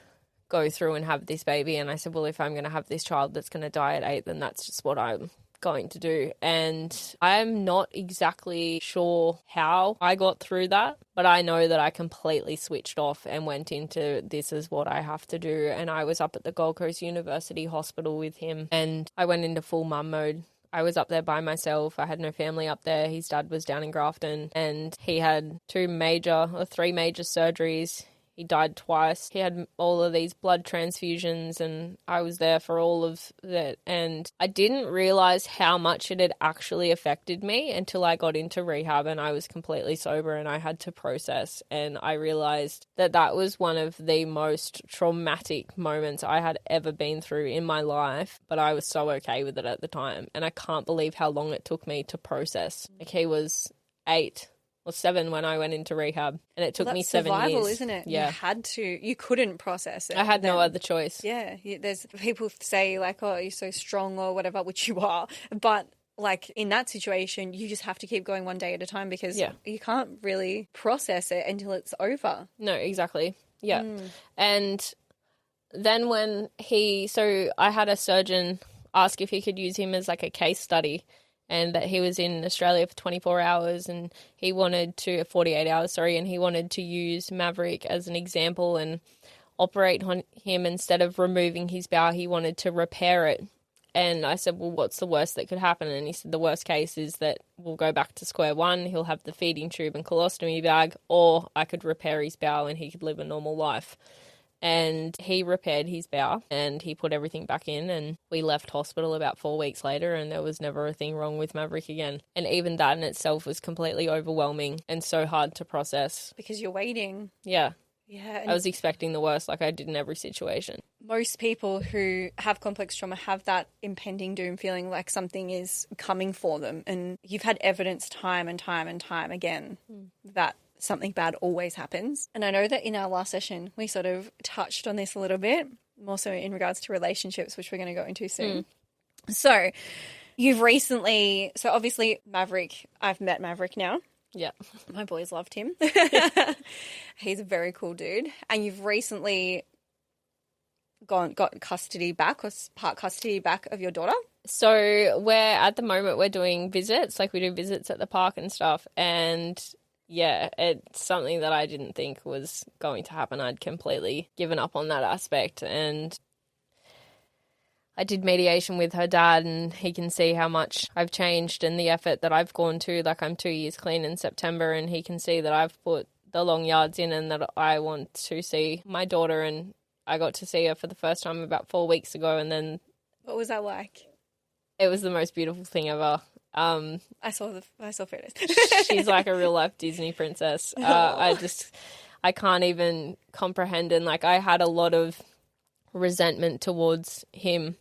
Speaker 2: go through and have this baby, and I said, well, if I'm going to have this child that's going to die at 8, then that's just what I'm going to do. And I'm not exactly sure how I got through that, but I know that I completely switched off and went into, this is what I have to do. And I was up at the Gold Coast University Hospital with him, and I went into full mum mode. I was up there by myself. I had no family up there. His dad was down in Grafton, and he had 3 major surgeries. He died twice. He had all of these blood transfusions, and I was there for all of that. And I didn't realize how much it had actually affected me until I got into rehab and I was completely sober and I had to process. And I realized that that was one of the most traumatic moments I had ever been through in my life, but I was so okay with it at the time. And I can't believe how long it took me to process. Like, he was 8 or 7 when I went into rehab, and it took me 7 years.
Speaker 1: Survival, isn't it?
Speaker 2: Yeah.
Speaker 1: You couldn't process it.
Speaker 2: I had no other choice.
Speaker 1: Yeah. There's people say like, oh, you're so strong or whatever, which you are. But like in that situation, you just have to keep going one day at a time because you can't really process it until it's over.
Speaker 2: No, exactly. Yeah. And then so I had a surgeon ask if he could use him as like a case study, and that he was in Australia for 24 hours and he wanted to, 48 hours, sorry, and he wanted to use Maverick as an example and operate on him. Instead of removing his bowel, he wanted to repair it. And I said, well, what's the worst that could happen? And he said, the worst case is that we'll go back to square one. He'll have the feeding tube and colostomy bag, or I could repair his bowel and he could live a normal life. And he repaired his bowel and he put everything back in, and we left hospital about 4 weeks later and there was never a thing wrong with Maverick again. And even that in itself was completely overwhelming and so hard to process.
Speaker 1: Because you're waiting.
Speaker 2: Yeah.
Speaker 1: Yeah.
Speaker 2: I was expecting the worst, like I did in every situation.
Speaker 1: Most people who have complex trauma have that impending doom feeling, like something is coming for them. And you've had evidence time and time and time again that something bad always happens. And I know that in our last session, we sort of touched on this a little bit, more so in regards to relationships, which we're going to go into soon. So you've recently, so obviously Maverick, I've met Maverick now.
Speaker 2: Yeah.
Speaker 1: My boys loved him. He's a very cool dude. And you've recently got custody back, or part custody back of your daughter.
Speaker 2: So at the moment we're doing visits, like we do visits at the park and stuff. And yeah, it's something that I didn't think was going to happen. I'd completely given up on that aspect. And I did mediation with her dad, and he can see how much I've changed and the effort that I've gone to. Like, I'm 2 years clean in September, and he can see that I've put the long yards in and that I want to see my daughter. And I got to see her for the first time about 4 weeks ago. And then...
Speaker 1: What was that like?
Speaker 2: It was the most beautiful thing ever.
Speaker 1: I saw photos.
Speaker 2: She's like a real life Disney princess. I can't even comprehend. And like, I had a lot of resentment towards him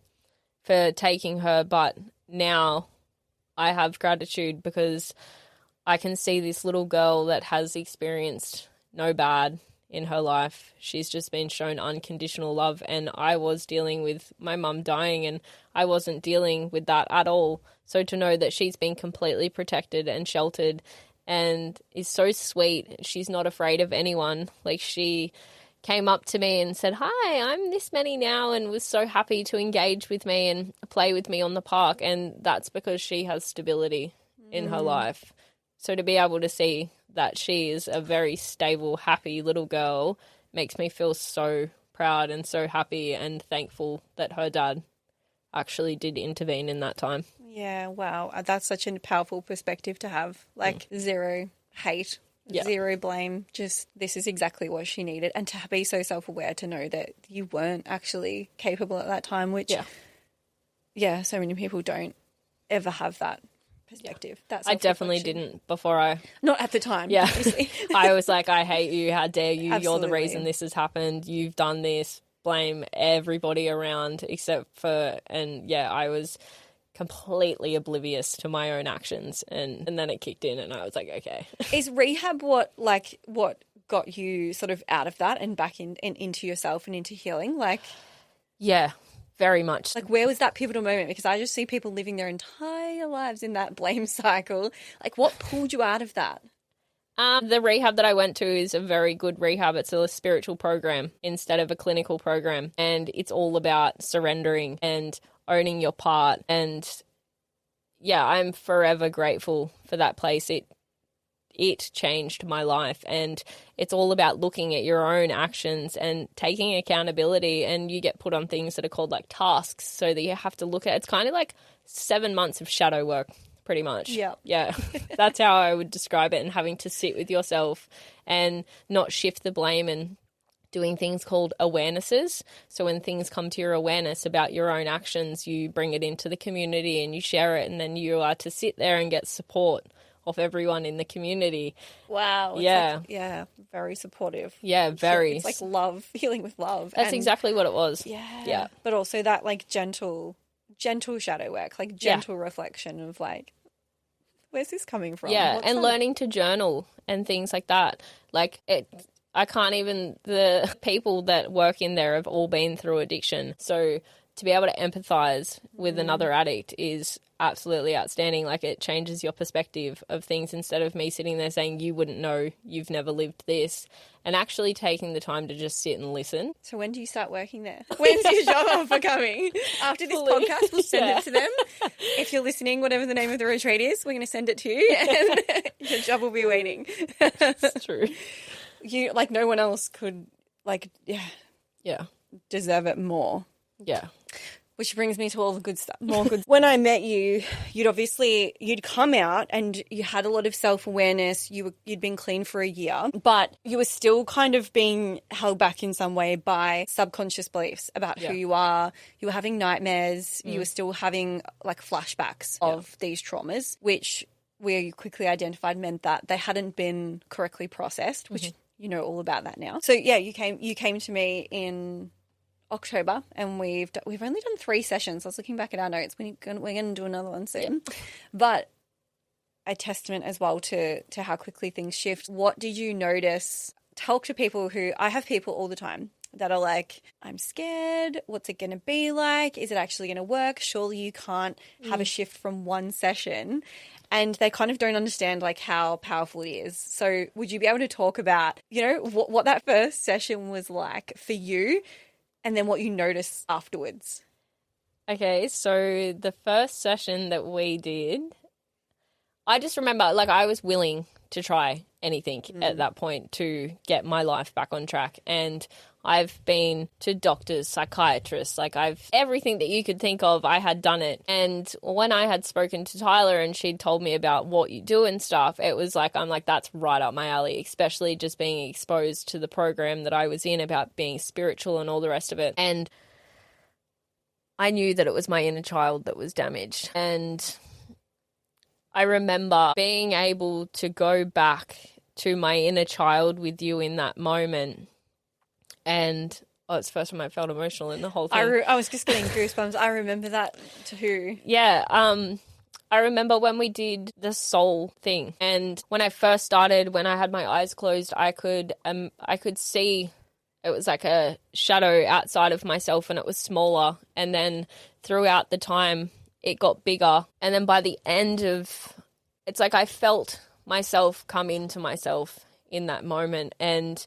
Speaker 2: for taking her, but now I have gratitude because I can see this little girl that has experienced no bad in her life. She's just been shown unconditional love, and I was dealing with my mum dying and I wasn't dealing with that at all. So to know that she's been completely protected and sheltered and is so sweet. She's not afraid of anyone. Like, she came up to me and said, hi, I'm this many now, and was so happy to engage with me and play with me on the park. And that's because she has stability in her life. So to be able to see that she is a very stable, happy little girl makes me feel so proud and so happy and thankful that her dad actually did intervene in that time.
Speaker 1: Yeah, wow. That's such a powerful perspective to have. Like, zero hate, zero blame, just this is exactly what she needed. And to be so self-aware to know that you weren't actually capable at that time, which, so many people don't ever have that perspective. That
Speaker 2: I definitely didn't before I...
Speaker 1: Not at the time,
Speaker 2: yeah.
Speaker 1: obviously.
Speaker 2: I was like, I hate you, how dare you,
Speaker 1: Absolutely.
Speaker 2: You're the reason this has happened, you've done this, blame everybody around except for... And yeah, I was completely oblivious to my own actions, and then it kicked in and I was like, okay.
Speaker 1: Is rehab what got you sort of out of that and back into yourself and into healing? Like,
Speaker 2: yeah, very much.
Speaker 1: Like, where was that pivotal moment? Because I just see people living their entire lives in that blame cycle. Like, what pulled you out of that?
Speaker 2: The rehab that I went to is a very good rehab. It's a spiritual program instead of a clinical program. And it's all about surrendering and owning your part. And yeah, I'm forever grateful for that place. it changed my life. And it's all about looking at your own actions and taking accountability, and you get put on things that are called like tasks, so that you have to look at. It's kind of like 7 months of shadow work, pretty much. Yeah. That's how I would describe it, and having to sit with yourself and not shift the blame, and doing things called awarenesses. So when things come to your awareness about your own actions, you bring it into the community and you share it, and then you are to sit there and get support of everyone in the community.
Speaker 1: Wow.
Speaker 2: Yeah.
Speaker 1: Very supportive.
Speaker 2: Yeah, very.
Speaker 1: It's like love, healing with love.
Speaker 2: That's exactly what it was.
Speaker 1: Yeah. But also that like gentle shadow work, like gentle reflection of like, where's this coming from?
Speaker 2: Yeah,
Speaker 1: What's
Speaker 2: and
Speaker 1: that?
Speaker 2: learning to journal and things like that. Like I can't even, the people that work in there have all been through addiction. So to be able to empathize with another addict is absolutely outstanding. Like, it changes your perspective of things, instead of me sitting there saying, you wouldn't know, you've never lived this, and actually taking the time to just sit and listen.
Speaker 1: So when do you start working there? When's your job offer coming? After this podcast, we'll send it to them. If you're listening, whatever the name of the retreat is, we're going to send it to you, and your job will be waiting.
Speaker 2: It's true.
Speaker 1: You, like, no one else could, like, deserve it more.
Speaker 2: Yeah.
Speaker 1: Which brings me to all the good stuff. More good. When I met you, you'd come out and you had a lot of self-awareness. You'd been clean for a year, but you were still kind of being held back in some way by subconscious beliefs about who you are. You were having nightmares. You were still having like flashbacks of these traumas, which we quickly identified meant that they hadn't been correctly processed, which you know all about that now. So yeah, you came to me in October, and we've only done 3 sessions. I was looking back at our notes. We're going to do another one soon. But a testament as well to how quickly things shift. What did you notice? Talk to people I have people all the time that are like, I'm scared. What's it going to be like? Is it actually going to work? Surely you can't have a shift from one session. And they kind of don't understand like how powerful it is. So would you be able to talk about, you know, what that first session was like for you, and then what you noticed afterwards?
Speaker 2: Okay, so the first session that we did, I just remember, like, I was willing to try anything at that point to get my life back on track. And I've been to doctors, psychiatrists, like everything that you could think of, I had done it. And when I had spoken to Tyler and she'd told me about what you do and stuff, it was like, I'm like, that's right up my alley, especially just being exposed to the program that I was in about being spiritual and all the rest of it. And I knew that it was my inner child that was damaged. And I remember being able to go back to my inner child with you in that moment. And it's the first time I felt emotional in the whole thing.
Speaker 1: I was just getting goosebumps. I remember that too.
Speaker 2: Yeah. I remember when we did the soul thing, and when I first started, when I had my eyes closed, I could see it was like a shadow outside of myself, and it was smaller. And then throughout the time, it got bigger. And then by the end of, it's like I felt myself come into myself in that moment. And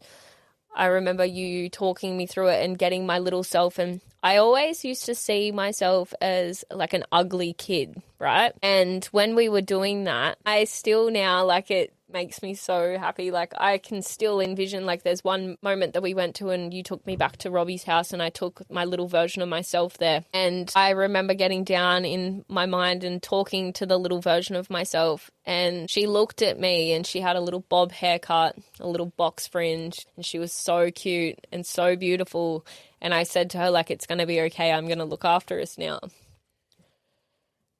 Speaker 2: I remember you talking me through it and getting my little self. And I always used to see myself as like an ugly kid, right? And when we were doing that, I still now, like, it makes me so happy. Like, I can still envision, like, there's one moment that we went to and you took me back to Robbie's house and I took my little version of myself there. And I remember getting down in my mind and talking to the little version of myself, and she looked at me and she had a little bob haircut, a little box fringe, and she was so cute and so beautiful. And I said to her, like, it's going to be okay. I'm going to look after us now.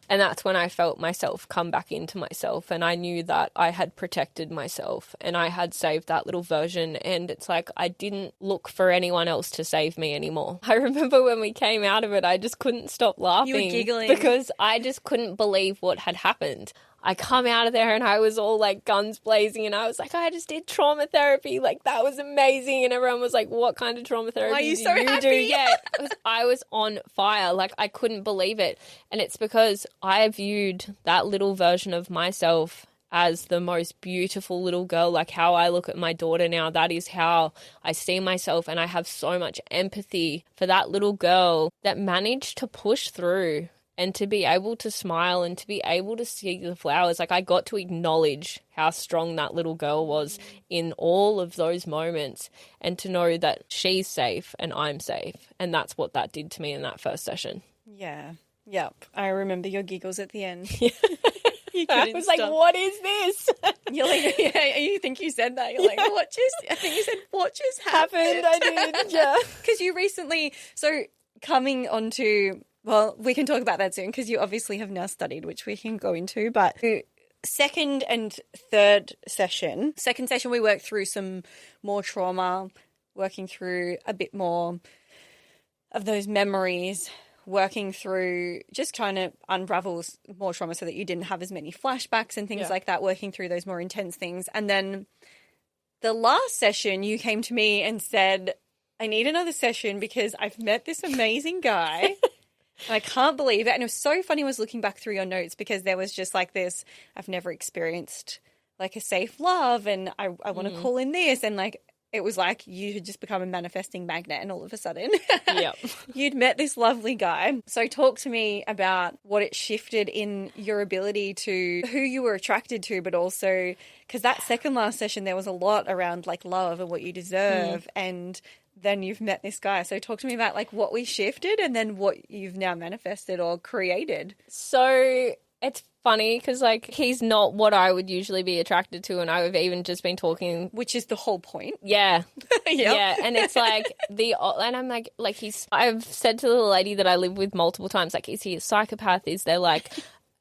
Speaker 2: And that's when I felt myself come back into myself, and I knew that I had protected myself and I had saved that little version. And it's like I didn't look for anyone else to save me anymore. I remember when we came out of it, I just couldn't stop laughing.
Speaker 1: You were giggling.
Speaker 2: Because I just couldn't believe what had happened. I come out of there and I was all like guns blazing, and I was like, I just did trauma therapy. Like, that was amazing. And everyone was like, what kind of trauma therapy
Speaker 1: do
Speaker 2: you
Speaker 1: happy?
Speaker 2: do? Yeah, I was on fire. Like, I couldn't believe it. And it's because I viewed that little version of myself as the most beautiful little girl. Like, how I look at my daughter now, that is how I see myself. And I have so much empathy for that little girl that managed to push through and to be able to smile and to be able to see the flowers. Like, I got to acknowledge how strong that little girl was in all of those moments, and to know that she's safe and I'm safe. And that's what that did to me in that first session.
Speaker 1: Yeah. Yep. I remember your giggles at the end.
Speaker 2: I was like, what is this?
Speaker 1: You're like, yeah, you think you said that. You're like, I think you said, what just happened?
Speaker 2: I did, yeah.
Speaker 1: Because you recently, so coming on to, well, we can talk about that soon because you obviously have now studied, which we can go into, but second and third session. Second session, we worked through some more trauma, working through a bit more of those memories, working through just trying to unravel more trauma so that you didn't have as many flashbacks and things like that, working through those more intense things. And then the last session, you came to me and said, I need another session because I've met this amazing guy and I can't believe it. And it was so funny, I was looking back through your notes because there was just like this, I've never experienced like a safe love and I want to call in this. And like, it was like you had just become a manifesting magnet and all of a sudden you'd met this lovely guy. So talk to me about what it shifted in your ability to who you were attracted to, but also because that second last session, there was a lot around like love and what you deserve. And then you've met this guy. So talk to me about like what we shifted and then what you've now manifested or created.
Speaker 2: So it's funny because like he's not what I would usually be attracted to, and I've even just been talking,
Speaker 1: which is the whole point.
Speaker 2: Yeah. Yeah, and it's like and I'm like I've said to the lady that I live with multiple times, like, is he a psychopath? Is there like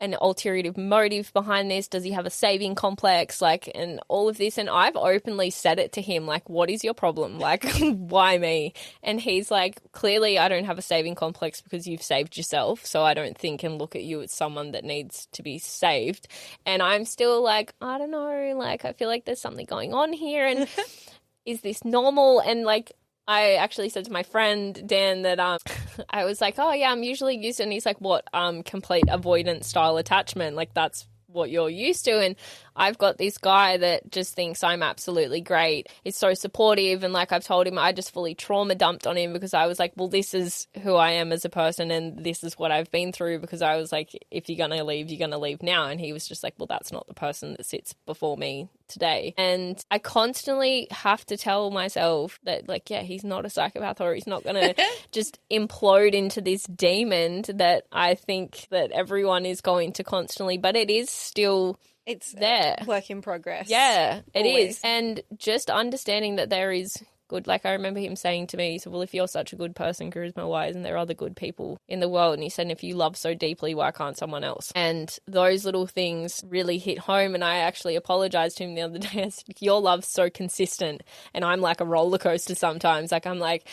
Speaker 2: an ulterior motive behind this? Does he have a saving complex? Like, and all of this. And I've openly said it to him, like, what is your problem? Like, why me? And he's like, clearly I don't have a saving complex because you've saved yourself. So I don't think and look at you as someone that needs to be saved. And I'm still like, I don't know, like, I feel like there's something going on here. And is this normal? And like, I actually said to my friend, Dan, that I was like, oh, yeah, I'm usually used to, and he's like, what, complete avoidance style attachment? Like, that's what you're used to. And I've got this guy that just thinks I'm absolutely great. He's so supportive. And like I've told him, I just fully trauma dumped on him because I was like, well, this is who I am as a person and this is what I've been through, because I was like, if you're going to leave, you're going to leave now. And he was just like, well, that's not the person that sits before me today. And I constantly have to tell myself that, like, yeah, he's not a psychopath, or he's not going to just implode into this demon that I think that everyone is going to constantly, but it is still...
Speaker 1: It's
Speaker 2: there.
Speaker 1: Work in progress.
Speaker 2: Yeah, it
Speaker 1: Always.
Speaker 2: is. And just understanding that there is good, like I remember him saying to me, so, well, if you're such a good person, Karizma, why isn't there other good people in the world? And he said, if you love so deeply, why can't someone else? And those little things really hit home. And I actually apologized to him the other day. I said, your love's so consistent and I'm like a roller coaster sometimes. Like, I'm like...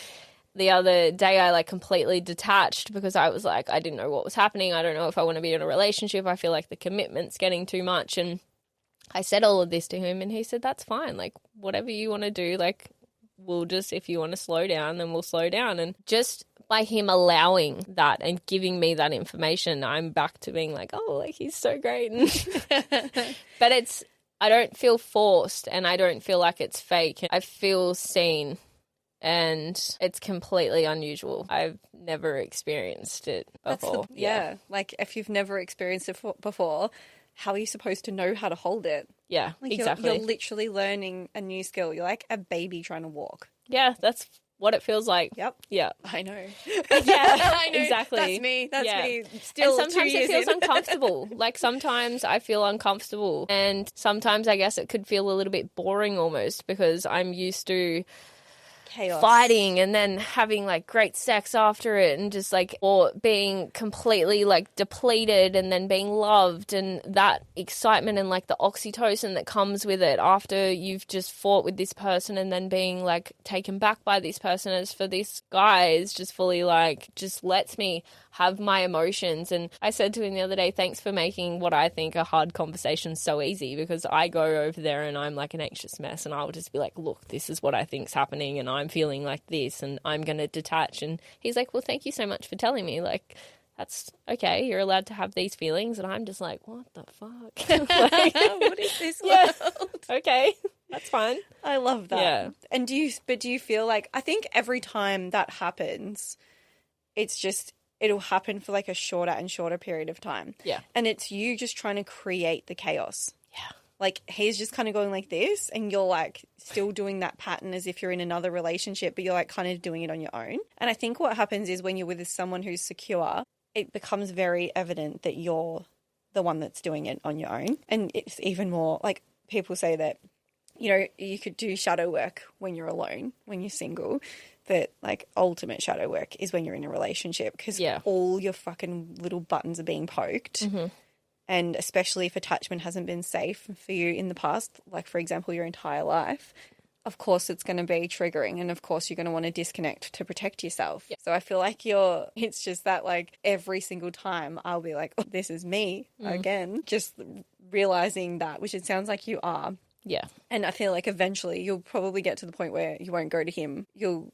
Speaker 2: The other day I like completely detached because I was like, I didn't know what was happening. I don't know if I want to be in a relationship. I feel like the commitment's getting too much. And I said all of this to him and he said, that's fine. Like, whatever you want to do, like, we'll just, if you want to slow down, then we'll slow down. And just by him allowing that and giving me that information, I'm back to being like, oh, like, he's so great. But I don't feel forced and I don't feel like it's fake. I feel seen. And it's completely unusual. I've never experienced it before.
Speaker 1: Yeah. Like, if you've never experienced it before, how are you supposed to know how to hold it?
Speaker 2: Yeah,
Speaker 1: like
Speaker 2: exactly.
Speaker 1: You're literally learning a new skill. You're like a baby trying to walk.
Speaker 2: Yeah, that's what it feels like.
Speaker 1: Yep.
Speaker 2: Yeah.
Speaker 1: I know.
Speaker 2: Yeah,
Speaker 1: I know.
Speaker 2: exactly.
Speaker 1: That's me. That's me. Still,
Speaker 2: and sometimes
Speaker 1: 2 years
Speaker 2: it feels
Speaker 1: in.
Speaker 2: uncomfortable. Like, sometimes I feel uncomfortable. And sometimes I guess it could feel a little bit boring almost because I'm used to...
Speaker 1: Chaos.
Speaker 2: Fighting and then having like great sex after it and just like, or being completely like depleted and then being loved, and that excitement and like the oxytocin that comes with it after you've just fought with this person and then being like taken back by this person. As for this guy is just fully like, just lets me have my emotions. And I said to him the other day, thanks for making what I think are hard conversations so easy, because I go over there and I'm like an anxious mess and I'll just be like, look, this is what I think's happening and I'm feeling like this and I'm going to detach. And he's like, well, thank you so much for telling me. Like, that's okay. You're allowed to have these feelings. And I'm just like, what the fuck? Like,
Speaker 1: what is this world?
Speaker 2: Okay. That's fine.
Speaker 1: I love that.
Speaker 2: Yeah.
Speaker 1: And do you feel like, I think every time that happens, it's it'll happen for like a shorter and shorter period of time.
Speaker 2: Yeah.
Speaker 1: And it's you just trying to create the chaos.
Speaker 2: Yeah.
Speaker 1: Like he's just kind of going like this and you're like still doing that pattern as if you're in another relationship, but you're like kind of doing it on your own. And I think what happens is when you're with someone who's secure, it becomes very evident that you're the one that's doing it on your own. And it's even more like people say that, you know, you could do shadow work when you're alone, when you're single, but like ultimate shadow work is when you're in a relationship because all your fucking little buttons are being poked.
Speaker 2: Mm-hmm.
Speaker 1: And especially if attachment hasn't been safe for you in the past, like for example, your entire life, of course it's going to be triggering. And of course you're going to want to disconnect to protect yourself. Yeah. So I feel like it's just that like every single time I'll be like, oh, this is me again, just realizing that, which it sounds like you are.
Speaker 2: Yeah.
Speaker 1: And I feel like eventually you'll probably get to the point where you won't go to him. You'll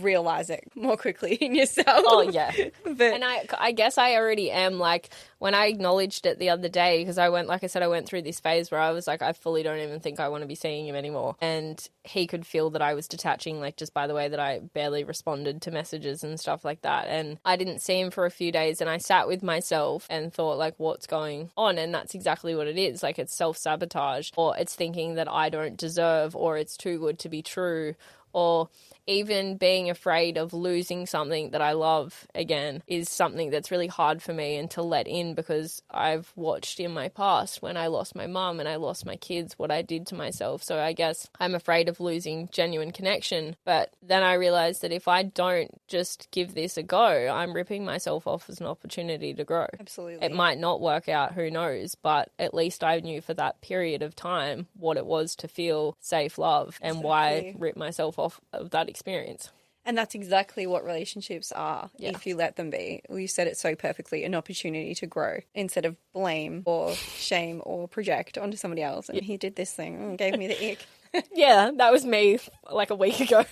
Speaker 1: realize it more quickly in yourself.
Speaker 2: Oh, yeah.
Speaker 1: But,
Speaker 2: and I guess I already am. Like, when I acknowledged it the other day, because I went through this phase where I was like, I fully don't even think I want to be seeing him anymore. And he could feel that I was detaching, like, just by the way that I barely responded to messages and stuff like that. And I didn't see him for a few days, and I sat with myself and thought, like, what's going on? And that's exactly what it is. Like, it's self-sabotage, or it's thinking that I don't deserve, or it's too good to be true, or even being afraid of losing something that I love again is something that's really hard for me and to let in, because I've watched in my past when I lost my mum and I lost my kids what I did to myself. So I guess I'm afraid of losing genuine connection. But then I realized that if I don't just give this a go, I'm ripping myself off as an opportunity to grow.
Speaker 1: Absolutely.
Speaker 2: It might not work out, who knows, but at least I knew for that period of time what it was to feel safe, love, and why rip myself off of that experience.
Speaker 1: And that's exactly what relationships are, if you let them be. Well, you said it so perfectly, an opportunity to grow instead of blame or shame or project onto somebody else. And he did this thing, gave me the ick.
Speaker 2: Yeah, that was me like a week ago.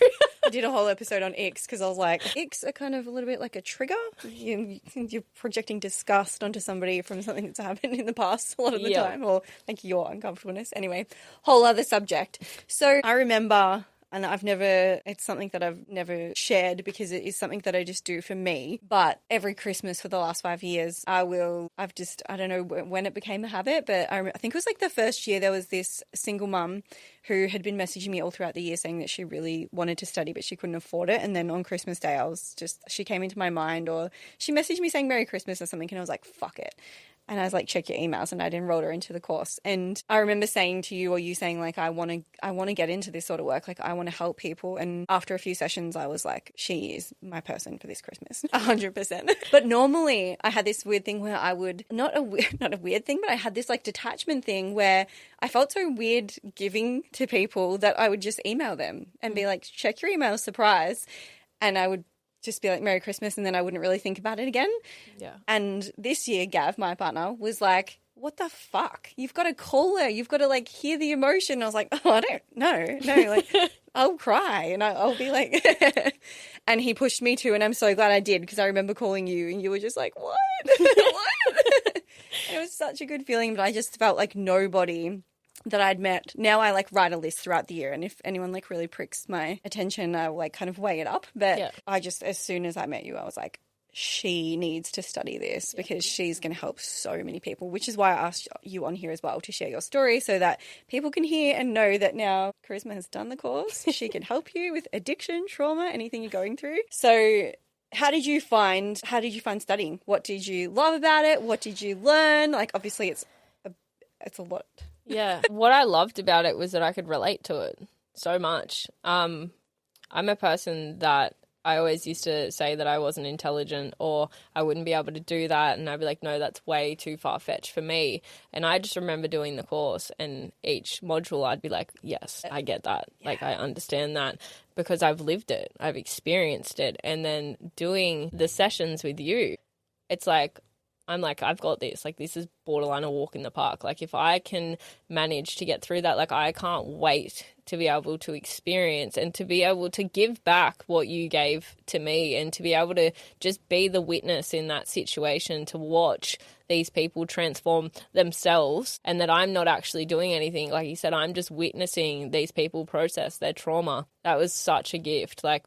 Speaker 1: I did a whole episode on icks because I was like, icks are kind of a little bit like a trigger. You're projecting disgust onto somebody from something that's happened in the past a lot of the time, or like your uncomfortableness. Anyway, whole other subject. So I remember... And it's something that I've never shared because it is something that I just do for me. But every Christmas for the last 5 years, I don't know when it became a habit, but I think it was like the first year there was this single mum who had been messaging me all throughout the year saying that she really wanted to study, but she couldn't afford it. And then on Christmas Day, she came into my mind, or she messaged me saying Merry Christmas or something. And I was like, fuck it. And I was like, check your emails, and I'd enrolled her into the course. And I remember saying to you, or you saying like, I want to get into this sort of work. Like I want to help people. And after a few sessions, I was like, she is my person for this Christmas, 100%. But normally I had this weird thing where I would, not a weird thing, but I had this like detachment thing where I felt so weird giving to people that I would just email them and be like, check your email, surprise. And I would just be like, Merry Christmas, and then I wouldn't really think about it again. Yeah. And this year, Gav, my partner, was like, what the fuck? You've got to call her. You've got to like hear the emotion. I was like, oh, I don't know. No, like I'll cry and I'll be like, and he pushed me to, and I'm so glad I did, because I remember calling you and you were just like, what? What? It was such a good feeling, but I just felt like nobody that I'd met. Now I like write a list throughout the year, and if anyone like really pricks my attention, I like kind of weigh it up. But I just, as soon as I met you, I was like, she needs to study this because she's going to help so many people, which is why I asked you on here as well to share your story so that people can hear and know that now Karizma has done the course. She can help you with addiction, trauma, anything you're going through. So how did you find studying? What did you love about it? What did you learn? Like, obviously it's a lot.
Speaker 2: Yeah. What I loved about it was that I could relate to it so much. I'm a person that I always used to say that I wasn't intelligent or I wouldn't be able to do that. And I'd be like, no, that's way too far-fetched for me. And I just remember doing the course, and each module I'd be like, yes, I get that. Yeah. Like, I understand that because I've lived it. I've experienced it. And then doing the sessions with you, it's like, I'm like, I've got this. Like, this is borderline a walk in the park. Like, if I can manage to get through that, like, I can't wait to be able to experience and to be able to give back what you gave to me, and to be able to just be the witness in that situation, to watch these people transform themselves, and that I'm not actually doing anything. Like you said, I'm just witnessing these people process their trauma. That was such a gift. Like,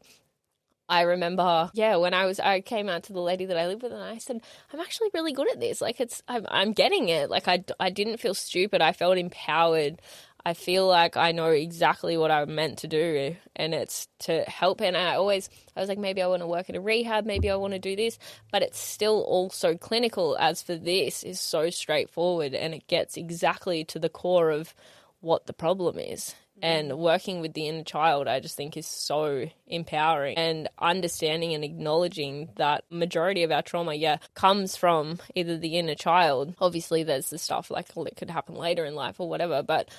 Speaker 2: I remember, when I came out to the lady that I live with and I said, I'm actually really good at this. Like I'm getting it. Like I didn't feel stupid. I felt empowered. I feel like I know exactly what I'm meant to do, and it's to help. And I was like, maybe I want to work in a rehab, maybe I want to do this, but it's still also clinical. As for this, is so straightforward, and it gets exactly to the core of what the problem is. And working with the inner child, I just think is so empowering, and understanding and acknowledging that majority of our trauma, comes from either the inner child. Obviously, there's the stuff like that could happen later in life or whatever, but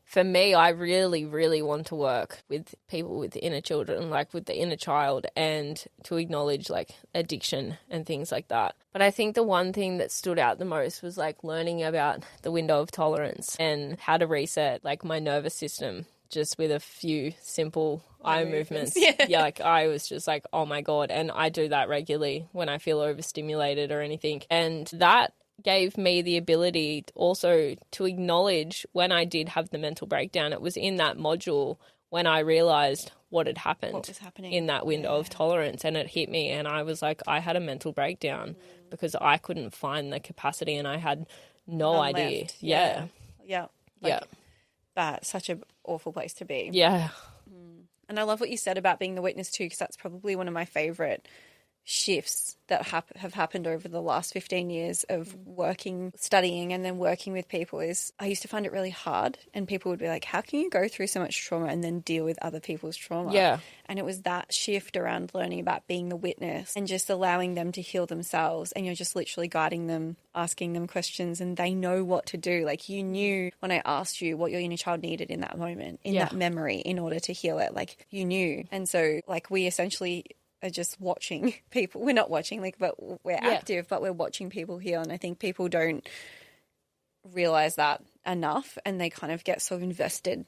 Speaker 2: for me, I really, really want to work with people with inner children, like with the inner child, and to acknowledge like addiction and things like that. But I think the one thing that stood out the most was like learning about the window of tolerance and how to reset like my nervous system just with a few simple eye movements. Yeah, like I was just like, oh my God. And I do that regularly when I feel overstimulated or anything. And that gave me the ability also to acknowledge when I did have the mental breakdown. It was in that module when I realised what had happened,
Speaker 1: what was happening
Speaker 2: in that window of tolerance, and it hit me, and I was like, I had a mental breakdown because I couldn't find the capacity and I had no idea.
Speaker 1: Left.
Speaker 2: Yeah.
Speaker 1: That's such an awful place to be.
Speaker 2: Yeah.
Speaker 1: And I love what you said about being the witness too, because that's probably one of my favourite shifts that have happened over the last 15 years of working, studying, and then working with people. Is I used to find it really hard, and people would be like, how can you go through so much trauma and then deal with other people's trauma?
Speaker 2: Yeah.
Speaker 1: And it was that shift around learning about being the witness and just allowing them to heal themselves, and you're just literally guiding them, asking them questions, and they know what to do. Like you knew when I asked you what your inner child needed in that moment, in that memory, in order to heal it. Like you knew. And so like we essentially are just watching people. We're not watching, like, but we're active, but we're watching people heal. And I think people don't realize that enough, and they kind of get so invested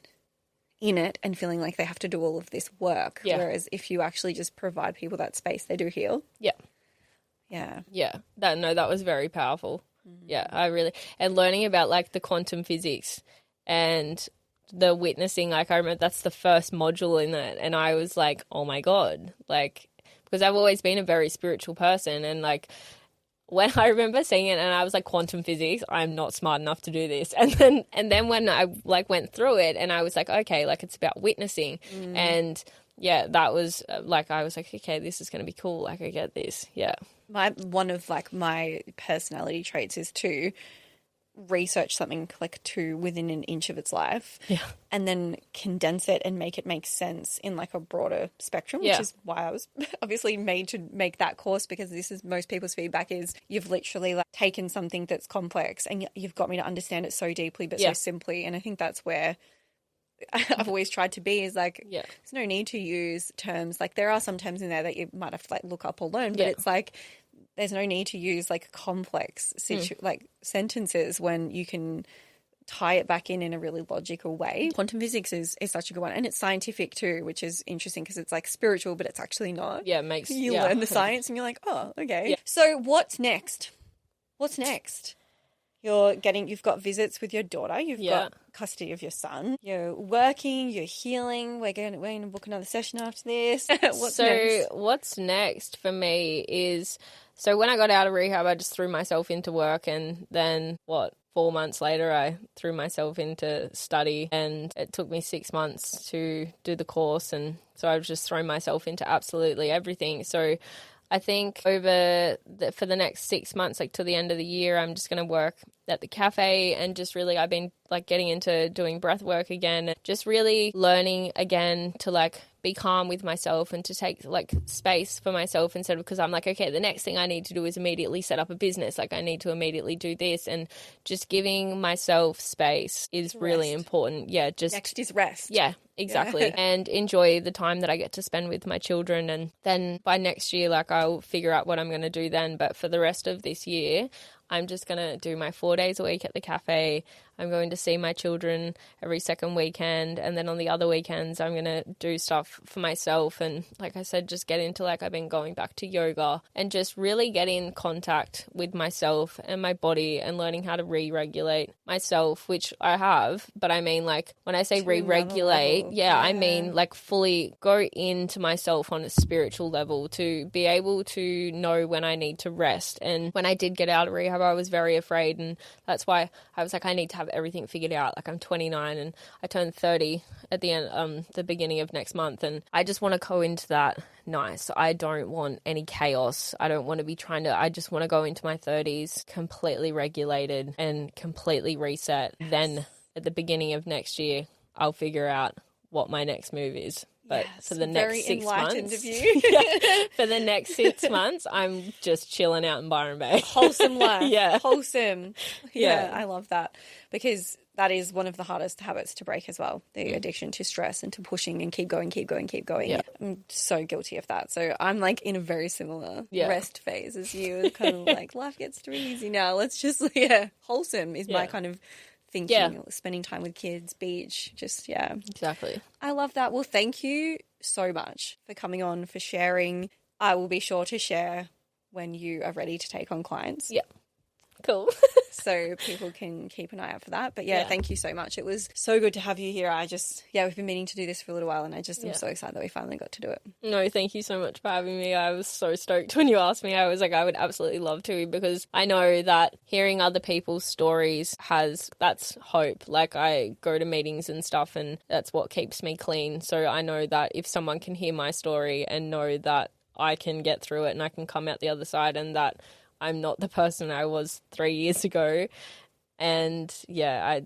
Speaker 1: in it and feeling like they have to do all of this work.
Speaker 2: Yeah.
Speaker 1: Whereas if you actually just provide people that space, they do heal.
Speaker 2: Yeah.
Speaker 1: Yeah.
Speaker 2: Yeah. That was very powerful. Yeah, and learning about like the quantum physics and the witnessing, like I remember that's the first module in it, and I was like, oh my God, like, because I've always been a very spiritual person, and like when I remember seeing it and I was like, quantum physics, I'm not smart enough to do this. And then when I like went through it and I was like, okay, like it's about witnessing. And yeah, that was like, I was like, okay, this is going to be cool. Like I get this. Yeah.
Speaker 1: One of like my personality traits is to research something like to within an inch of its life, and then condense it and make it make sense in like a broader spectrum, which is why I was obviously made to make that course, because this is most people's feedback is you've literally like taken something that's complex and you've got me to understand it so deeply but so simply. And I think that's where I've always tried to be, is like there's no need to use terms, like there are some terms in there that you might have to like look up or learn, but it's like there's no need to use like complex like sentences when you can tie it back in a really logical way. Quantum physics is such a good one, and it's scientific too, which is interesting because it's like spiritual, but it's actually not.
Speaker 2: Yeah, it makes
Speaker 1: you learn the science and you're like, oh, okay. Yeah. So what's next? You've got visits with your daughter. You've got custody of your son. You're working. You're healing. We're going to book another session after this.
Speaker 2: What's next for me is, so when I got out of rehab, I just threw myself into work, and then 4 months later, I threw myself into study, and it took me 6 months to do the course, and so I was just throwing myself into absolutely everything. So I think for the next 6 months, like till the end of the year, I'm just going to work at the cafe, and just really I've been like getting into doing breath work again, just really learning again to like be calm with myself and to take like space for myself, instead of, because I'm like, okay, the next thing I need to do is immediately set up a business. Like I need to immediately do this, and just giving myself space is really important. Yeah. Just
Speaker 1: next is rest.
Speaker 2: Yeah, exactly. Yeah. And enjoy the time that I get to spend with my children. And then by next year, like I'll figure out what I'm going to do then. But for the rest of this year, I'm just going to do my 4 days a week at the cafe. I'm going to see my children every second weekend. And then on the other weekends, I'm going to do stuff for myself. And like I said, just get into like, I've been going back to yoga and just really get in contact with myself and my body and learning how to re-regulate myself, which I have. But I mean, like when I say re-regulate, I mean, like, fully go into myself on a spiritual level to be able to know when I need to rest. And when I did get out of rehab, I was very afraid, and that's why I was like, I need to have everything figured out. Like, I'm 29 and I turned 30 at the beginning of next month, and I just want to go into that nice. I don't want any chaos. I don't want to be I just want to go into my 30s completely regulated and completely reset. Yes. Then at the beginning of next year, I'll figure out what my next move is. But for the next 6 months, of you. For the next 6 months, I'm just chilling out in Byron Bay.
Speaker 1: Wholesome life. Wholesome. Yeah, I love that, because that is one of the hardest habits to break as well, the addiction to stress and to pushing and keep going. Yeah. I'm so guilty of that. So I'm like in a very similar rest phase as you, kind of like, life gets too easy now. Let's just, wholesome is my kind of thinking, spending time with kids, beach, just,
Speaker 2: Exactly.
Speaker 1: I love that. Well, thank you so much for coming on, for sharing. I will be sure to share when you are ready to take on clients.
Speaker 2: Yeah. Cool.
Speaker 1: So people can keep an eye out for that. But thank you so much. It was so good to have you here. We've been meaning to do this for a little while, and I just am so excited that we finally got to do it.
Speaker 2: No, thank you so much for having me. I was so stoked when you asked me. I was like, I would absolutely love to, because I know that hearing other people's stories that's hope. Like, I go to meetings and stuff, and that's what keeps me clean. So I know that if someone can hear my story and know that I can get through it and I can come out the other side, and that I'm not the person I was 3 years ago. And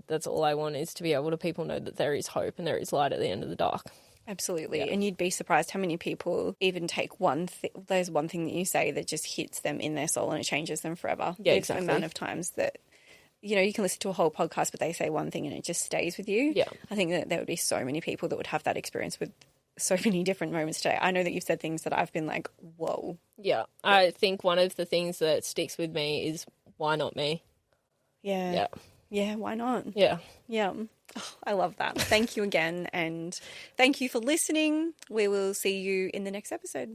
Speaker 2: that's all I want, is to be able to people know that there is hope and there is light at the end of the dark.
Speaker 1: Absolutely. Yeah. And you'd be surprised how many people even take there's one thing that you say that just hits them in their soul and it changes them forever.
Speaker 2: Yeah, exactly.
Speaker 1: The amount of times that, you can listen to a whole podcast, but they say one thing and it just stays with you.
Speaker 2: Yeah.
Speaker 1: I think that there would be so many people that would have that experience with so many different moments today. I know that you've said things that I've been like, whoa.
Speaker 2: Yeah. I think one of the things that sticks with me is, why not me?
Speaker 1: Yeah.
Speaker 2: Yeah.
Speaker 1: Yeah, why not?
Speaker 2: Yeah.
Speaker 1: Yeah. Oh, I love that. Thank you again. And thank you for listening. We will see you in the next episode.